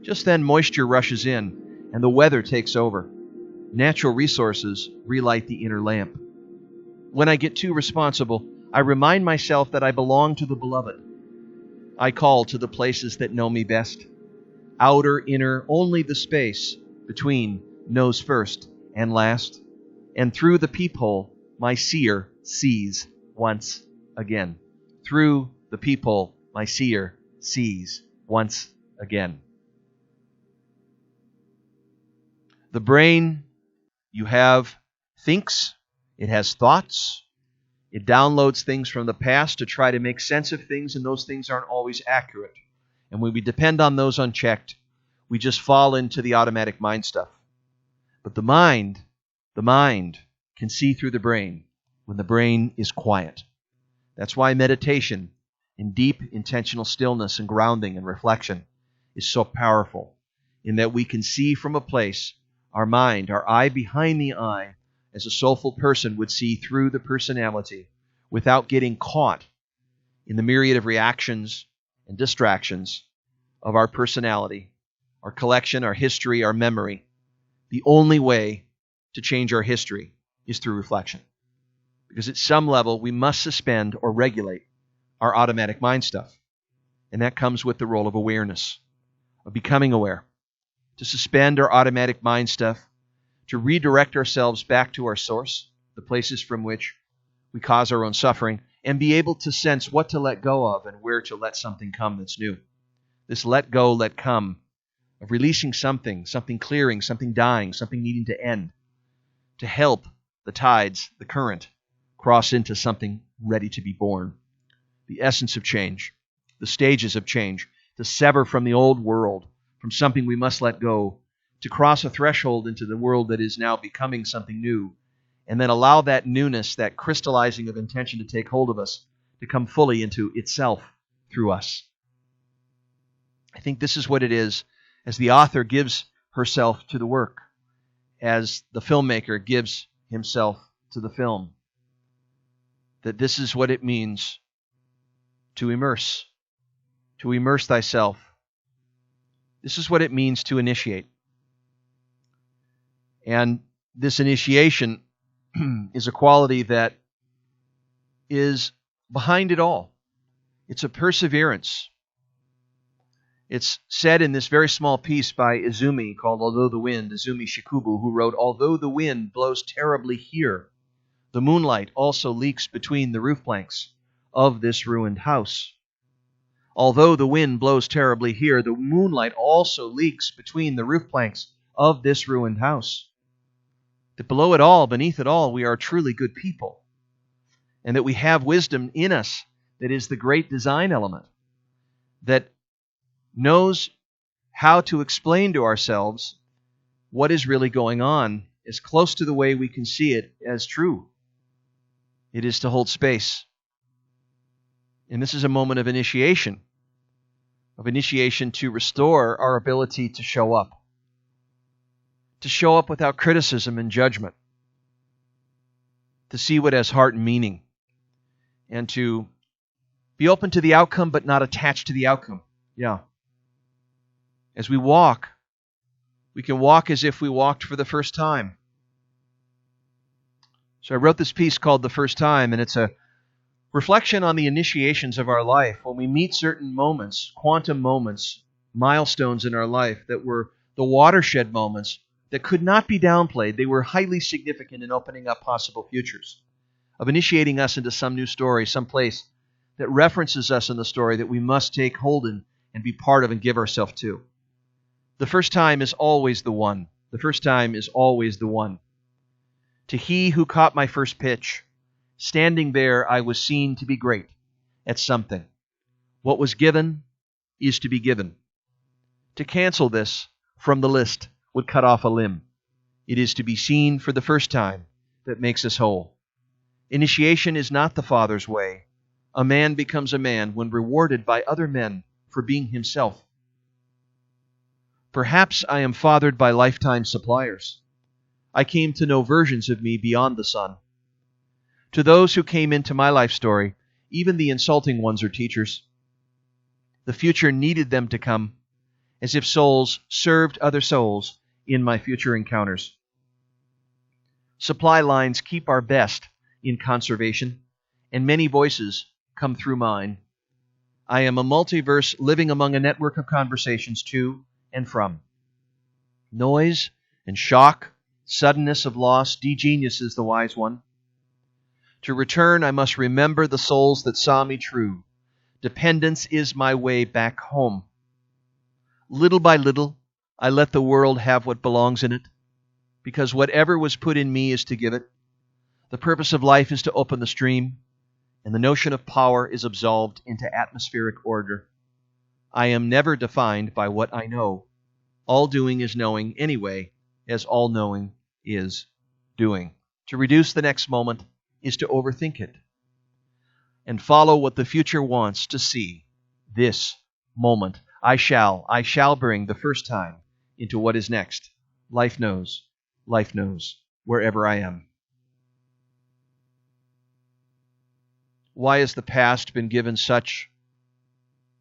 Just then moisture rushes in, and the weather takes over. Natural resources relight the inner lamp. When I get too responsible, I remind myself that I belong to the beloved. I call to the places that know me best. Outer, inner, only the space between knows first and last. And through the peephole, my seer sees once again. Through the peephole, my seer sees once again. The brain you have thinks, it has thoughts, it downloads things from the past to try to make sense of things, and those things aren't always accurate. And when we depend on those unchecked, we just fall into the automatic mind stuff. But the mind can see through the brain when the brain is quiet. That's why meditation in deep intentional stillness and grounding and reflection is so powerful, in that we can see from a place, our mind, our eye behind the eye, as a soulful person would see through the personality without getting caught in the myriad of reactions and distractions of our personality, our collection, our history, our memory. The only way to change our history is through reflection. Because at some level, we must suspend or regulate our automatic mind stuff. And that comes with the role of awareness, of becoming aware, to suspend our automatic mind stuff, to redirect ourselves back to our source, the places from which we cause our own suffering, and be able to sense what to let go of and where to let something come that's new. This let go, let come, of releasing something clearing, something dying, something needing to end, to help the tides, the current, cross into something ready to be born. The essence of change, the stages of change, to sever from the old world, from something we must let go, to cross a threshold into the world that is now becoming something new, and then allow that newness, that crystallizing of intention to take hold of us, to come fully into itself through us. I think this is what it is as the author gives herself to the work, as the filmmaker gives himself to the film, that this is what it means to immerse thyself. This is what it means to initiate. And this initiation is a quality that is behind it all. It's a perseverance. It's said in this very small piece by Izumi called Although the Wind, Izumi Shikubu, who wrote, "Although the wind blows terribly here, the moonlight also leaks between the roof planks of this ruined house. Although the wind blows terribly here, the moonlight also leaks between the roof planks of this ruined house. That below it all, beneath it all, we are truly good people. and that we have wisdom in us that is the great design element, that knows how to explain to ourselves what is really going on as close to the way we can see it as true. It is to hold space. And this is a moment of initiation to restore our ability to show up without criticism and judgment, to see what has heart and meaning, and to be open to the outcome but not attached to the outcome. Yeah. As we walk, we can walk as if we walked for the first time. So I wrote this piece called The First Time, and it's a reflection on the initiations of our life when we meet certain moments, quantum moments, milestones in our life that were the watershed moments that could not be downplayed. They were highly significant in opening up possible futures, of initiating us into some new story, some place that references us in the story that we must take hold in and be part of and give ourselves to. The first time is always the one. The first time is always the one. To he who caught my first pitch, standing there I was seen to be great at something. What was given is to be given. To cancel this from the list would cut off a limb. It is to be seen for the first time that makes us whole. Initiation is not the Father's way. A man becomes a man when rewarded by other men for being himself. Perhaps I am fathered by lifetime suppliers. I came to know versions of me beyond the sun. To those who came into my life story, even the insulting ones are teachers. The future needed them to come, as if souls served other souls in my future encounters. Supply lines keep our best in conservation, and many voices come through mine. I am a multiverse living among a network of conversations to and from. Noise and shock, suddenness of loss, de-geniuses the wise one. To return, I must remember the souls that saw me true. Dependence is my way back home. Little by little, I let the world have what belongs in it, because whatever was put in me is to give it. The purpose of life is to open the stream, and the notion of power is absolved into atmospheric order. I am never defined by what I know. All doing is knowing anyway, as all knowing is doing. To reduce the next moment is to overthink it and follow what the future wants to see. This moment, I shall bring the first time into what is next. Life knows, wherever I am. Why has the past been given such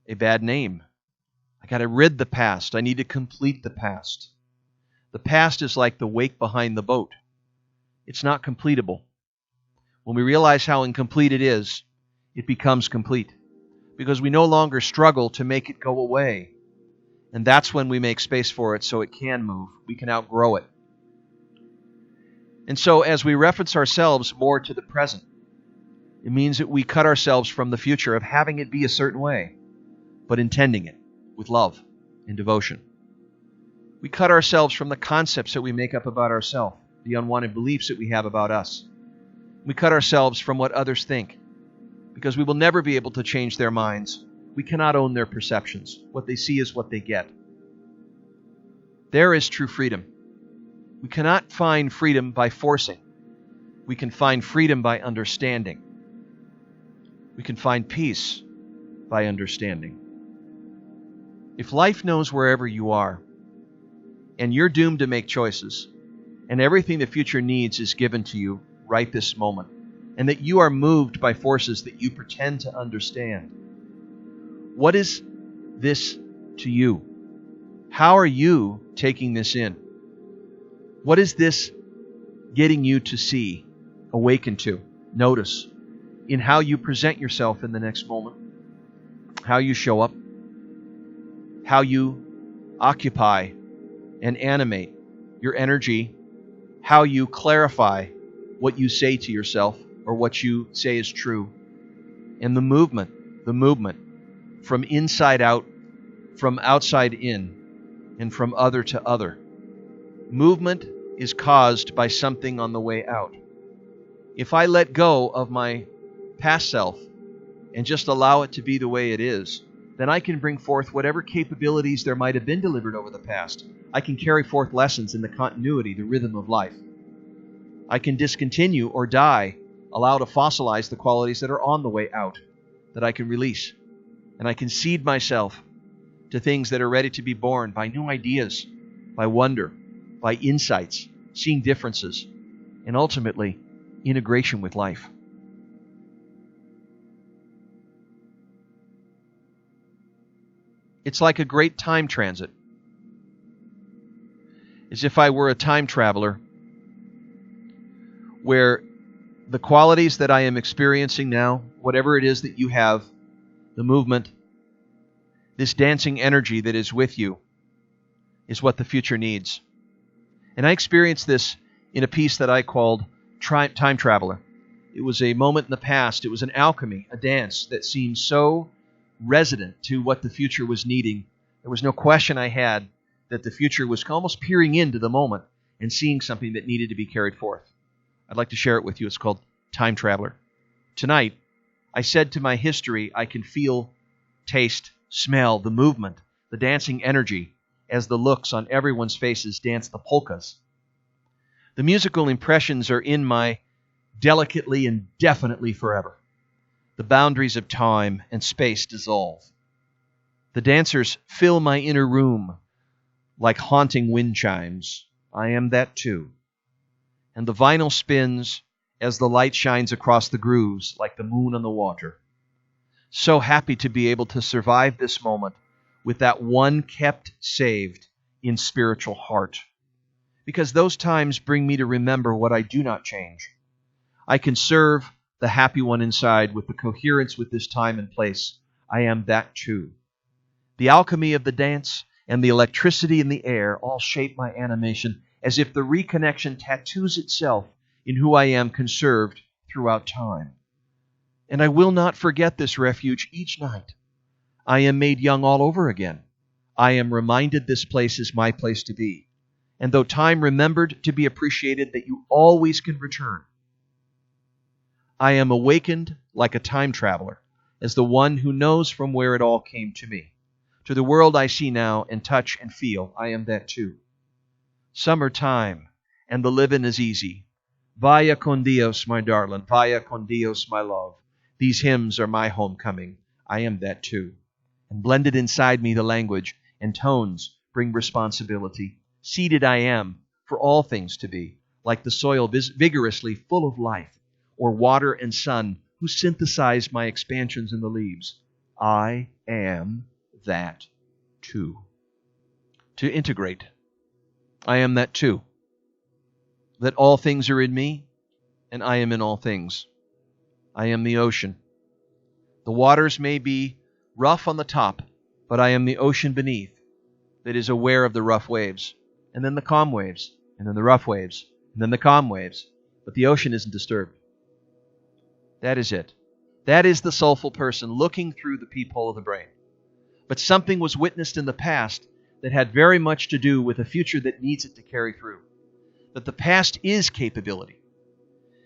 a bad name? I got to rid the past. I need to complete the past. The past is like the wake behind the boat. It's not completable. When we realize how incomplete it is, it becomes complete, because we no longer struggle to make it go away. And that's when we make space for it so it can move. We can outgrow it. And so as we reference ourselves more to the present, it means that we cut ourselves from the future of having it be a certain way, but intending it with love and devotion. We cut ourselves from the concepts that we make up about ourselves, the unwanted beliefs that we have about us. We cut ourselves from what others think, because we will never be able to change their minds. We cannot own their perceptions. What they see is what they get. There is true freedom. We cannot find freedom by forcing. We can find freedom by understanding. We can find peace by understanding. If life knows wherever you are, and you're doomed to make choices, and everything the future needs is given to you right this moment, and that you are moved by forces that you pretend to understand, what is this to you? How are you taking this in? What is this getting you to see, awaken to, notice, in how you present yourself in the next moment, how you show up, how you occupy and animate your energy, how you clarify what you say to yourself or what you say is true, and the movement from inside out, from outside in, and from other to other. Movement is caused by something on the way out. If I let go of my past self and just allow it to be the way it is, then I can bring forth whatever capabilities there might have been delivered over the past. I can carry forth lessons in the continuity, the rhythm of life. I can discontinue or die, allow to fossilize the qualities that are on the way out, that I can release. And I can seed myself to things that are ready to be born by new ideas, by wonder, by insights, seeing differences, and ultimately, integration with life. It's like a great time transit. As if I were a time traveler where the qualities that I am experiencing now, whatever it is that you have, the movement, this dancing energy that is with you, is what the future needs. And I experienced this in a piece that I called Time Traveler. It was a moment in the past. It was an alchemy, a dance that seemed so resonant to what the future was needing. There was no question I had that the future was almost peering into the moment and seeing something that needed to be carried forth. I'd like to share it with you. It's called Time Traveler. Tonight, I said to my history, I can feel, taste, smell the movement, the dancing energy as the looks on everyone's faces dance the polkas. The musical impressions are in my delicately and definitely forever. The boundaries of time and space dissolve. The dancers fill my inner room like haunting wind chimes. I am that too. And the vinyl spins as the light shines across the grooves like the moon on the water. So happy to be able to survive this moment with that one kept saved in spiritual heart. Because those times bring me to remember what I do not change. I can serve the happy one inside with the coherence with this time and place. I am that too. The alchemy of the dance and the electricity in the air all shape my animation as if the reconnection tattoos itself in who I am conserved throughout time. And I will not forget this refuge each night. I am made young all over again. I am reminded this place is my place to be. And though time remembered to be appreciated, that you always can return. I am awakened like a time traveler, as the one who knows from where it all came to me. To the world I see now and touch and feel, I am that too. Summertime, and the living is easy. Vaya con Dios, my darling, vaya con Dios, my love. These hymns are my homecoming. I am that too. And blended inside me the language and tones bring responsibility. Seeded I am for all things to be, like the soil vigorously full of life, or water and sun who synthesize my expansions in the leaves. I am that too. To integrate. I am that too. That all things are in me, and I am in all things. I am the ocean. The waters may be rough on the top, but I am the ocean beneath that is aware of the rough waves, and then the calm waves, and then the rough waves, and then the calm waves. But the ocean isn't disturbed. That is it. That is the soulful person looking through the peephole of the brain. But something was witnessed in the past that had very much to do with a future that needs it to carry through. That the past is capability.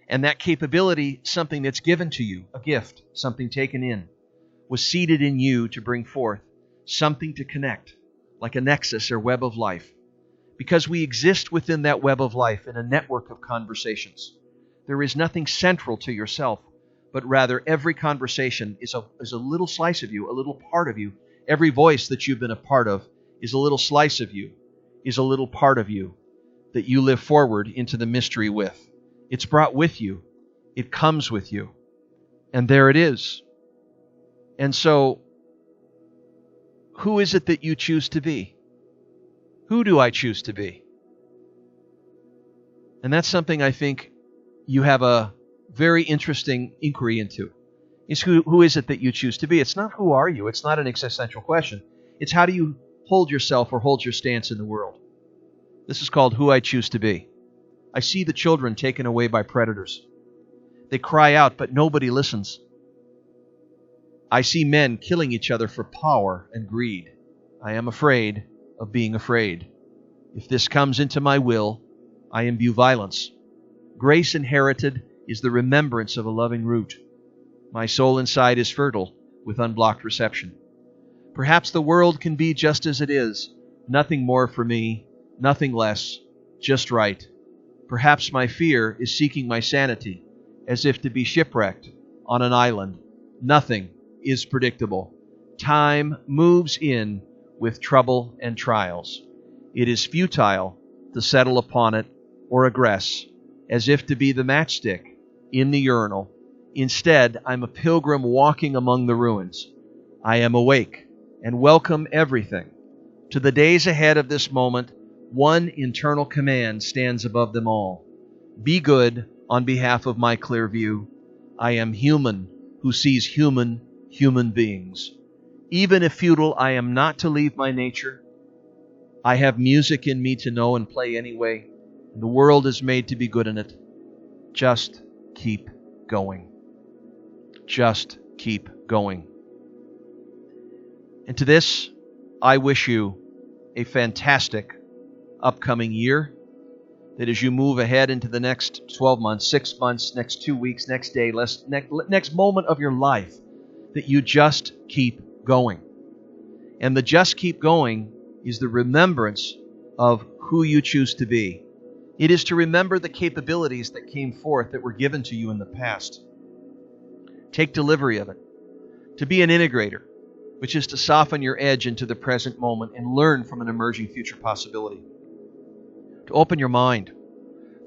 And that capability, something that's given to you, a gift, something taken in, was seeded in you to bring forth something to connect, like a nexus or web of life. Because we exist within that web of life in a network of conversations. There is nothing central to yourself, but rather every conversation is a little slice of you, a little part of you. Every voice that you've been a part of is a little slice of you, is a little part of you that you live forward into the mystery with. It's brought with you. It comes with you. And there it is. And so, who is it that you choose to be? Who do I choose to be? And that's something I think you have a very interesting inquiry into. Is who is it that you choose to be? It's not who are you. It's not an existential question. It's how do you hold yourself or hold your stance in the world. This is called Who I Choose to Be. I see the children taken away by predators. They cry out, but nobody listens. I see men killing each other for power and greed. I am afraid of being afraid. If this comes into my will, I imbue violence. Grace inherited is the remembrance of a loving root. My soul inside is fertile with unblocked reception. Perhaps the world can be just as it is, nothing more for me, nothing less, just right. Perhaps my fear is seeking my sanity, as if to be shipwrecked on an island. Nothing is predictable. Time moves in with trouble and trials. It is futile to settle upon it or aggress, as if to be the matchstick in the urinal. Instead, I'm a pilgrim walking among the ruins. I am awake and welcome everything. To the days ahead of this moment, one internal command stands above them all. Be good on behalf of my clear view. I am human who sees human beings. Even if futile, I am not to leave my nature. I have music in me to know and play anyway. And the world is made to be good in it. Just keep going. Just keep going. And to this, I wish you a fantastic upcoming year, that as you move ahead into the next 12 months, 6 months, next 2 weeks, next day, next moment of your life, that you just keep going. And the just keep going is the remembrance of who you choose to be. It is to remember the capabilities that came forth that were given to you in the past. Take delivery of it. To be an integrator, which is to soften your edge into the present moment and learn from an emerging future possibility. To open your mind,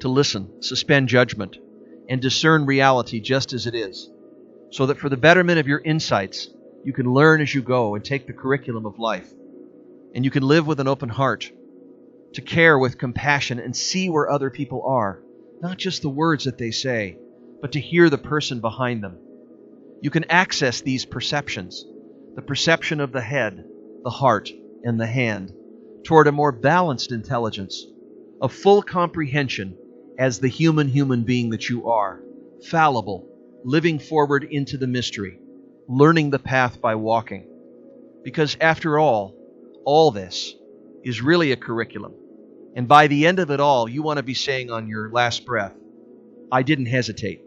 to listen, suspend judgment, and discern reality just as it is, so that for the betterment of your insights, you can learn as you go and take the curriculum of life. And you can live with an open heart, to care with compassion and see where other people are, not just the words that they say, but to hear the person behind them. You can access these perceptions, the perception of the head, the heart, and the hand, toward a more balanced intelligence, a full comprehension as the human being that you are, fallible, living forward into the mystery, learning the path by walking. Because after all this is really a curriculum. And by the end of it all, you want to be saying on your last breath, I didn't hesitate.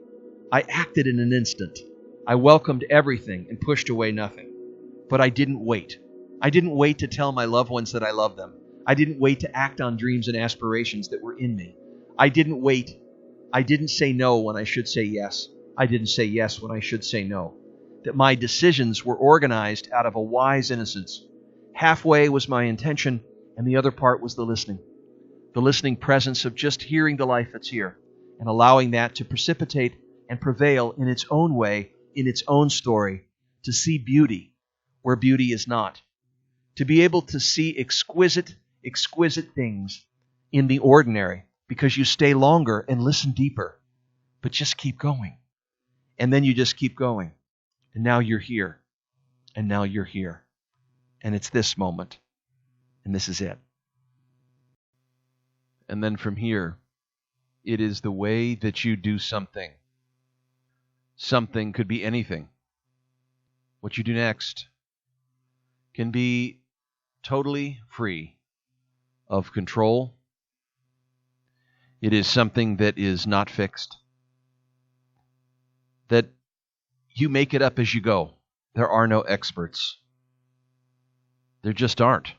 I acted in an instant. I welcomed everything and pushed away nothing. But I didn't wait. I didn't wait to tell my loved ones that I love them. I didn't wait to act on dreams and aspirations that were in me. I didn't wait. I didn't say no when I should say yes. I didn't say yes when I should say no. That my decisions were organized out of a wise innocence. Halfway was my intention, and the other part was the listening. The listening presence of just hearing the life that's here and allowing that to precipitate and prevail in its own way, in its own story, to see beauty where beauty is not. To be able to see exquisite things in the ordinary because you stay longer and listen deeper, but just keep going. And then you just keep going. And now you're here. And now you're here. And it's this moment. And this is it. And then from here, it is the way that you do something. Something could be anything. What you do next can be totally free of control. It is something that is not fixed. That you make it up as you go. There are no experts. There just aren't.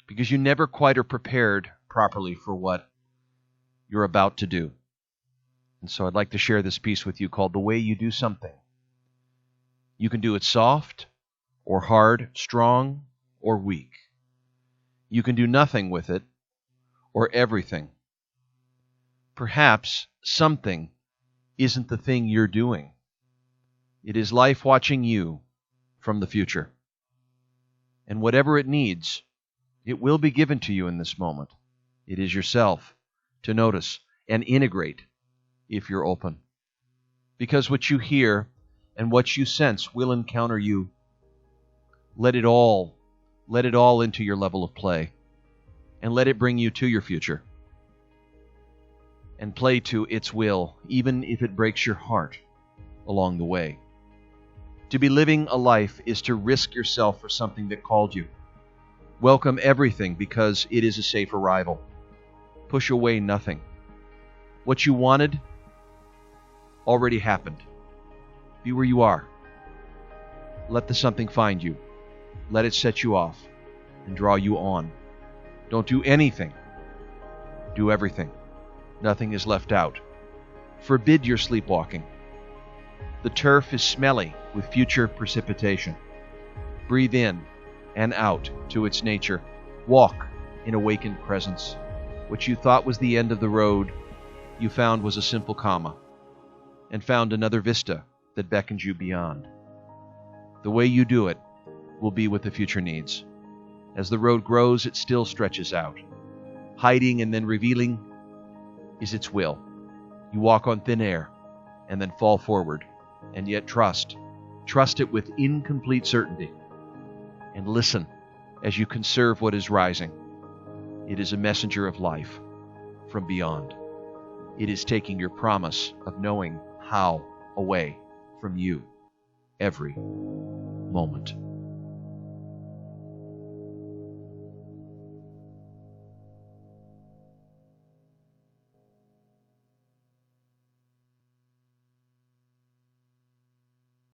Because you never quite are prepared properly for what you're about to do. And so I'd like to share this piece with you called The Way You Do Something. You can do it soft or hard, strong or weak. You can do nothing with it or everything. Perhaps something isn't the thing you're doing. It is life watching you from the future. And whatever it needs, it will be given to you in this moment. It is yourself to notice and integrate if you're open. Because what you hear and what you sense will encounter you. Let it all into your level of play. And let it bring you to your future. And play to its will, even if it breaks your heart along the way. To be living a life is to risk yourself for something that called you. Welcome everything because it is a safe arrival. Push away nothing. What you wanted already happened. Be where you are. Let the something find you. Let it set you off and draw you on. Don't do anything. Do everything. Nothing is left out. Forbid your sleepwalking. The turf is smelly with future precipitation. Breathe in and out to its nature. Walk in awakened presence. What you thought was the end of the road, you found was a simple comma, and found another vista that beckons you beyond. The way you do it will be what the future needs. As the road grows, it still stretches out. Hiding and then revealing is its will. You walk on thin air and then fall forward, and yet trust. Trust it with incomplete certainty. And listen as you conserve what is rising. It is a messenger of life from beyond. It is taking your promise of knowing how away from you every moment.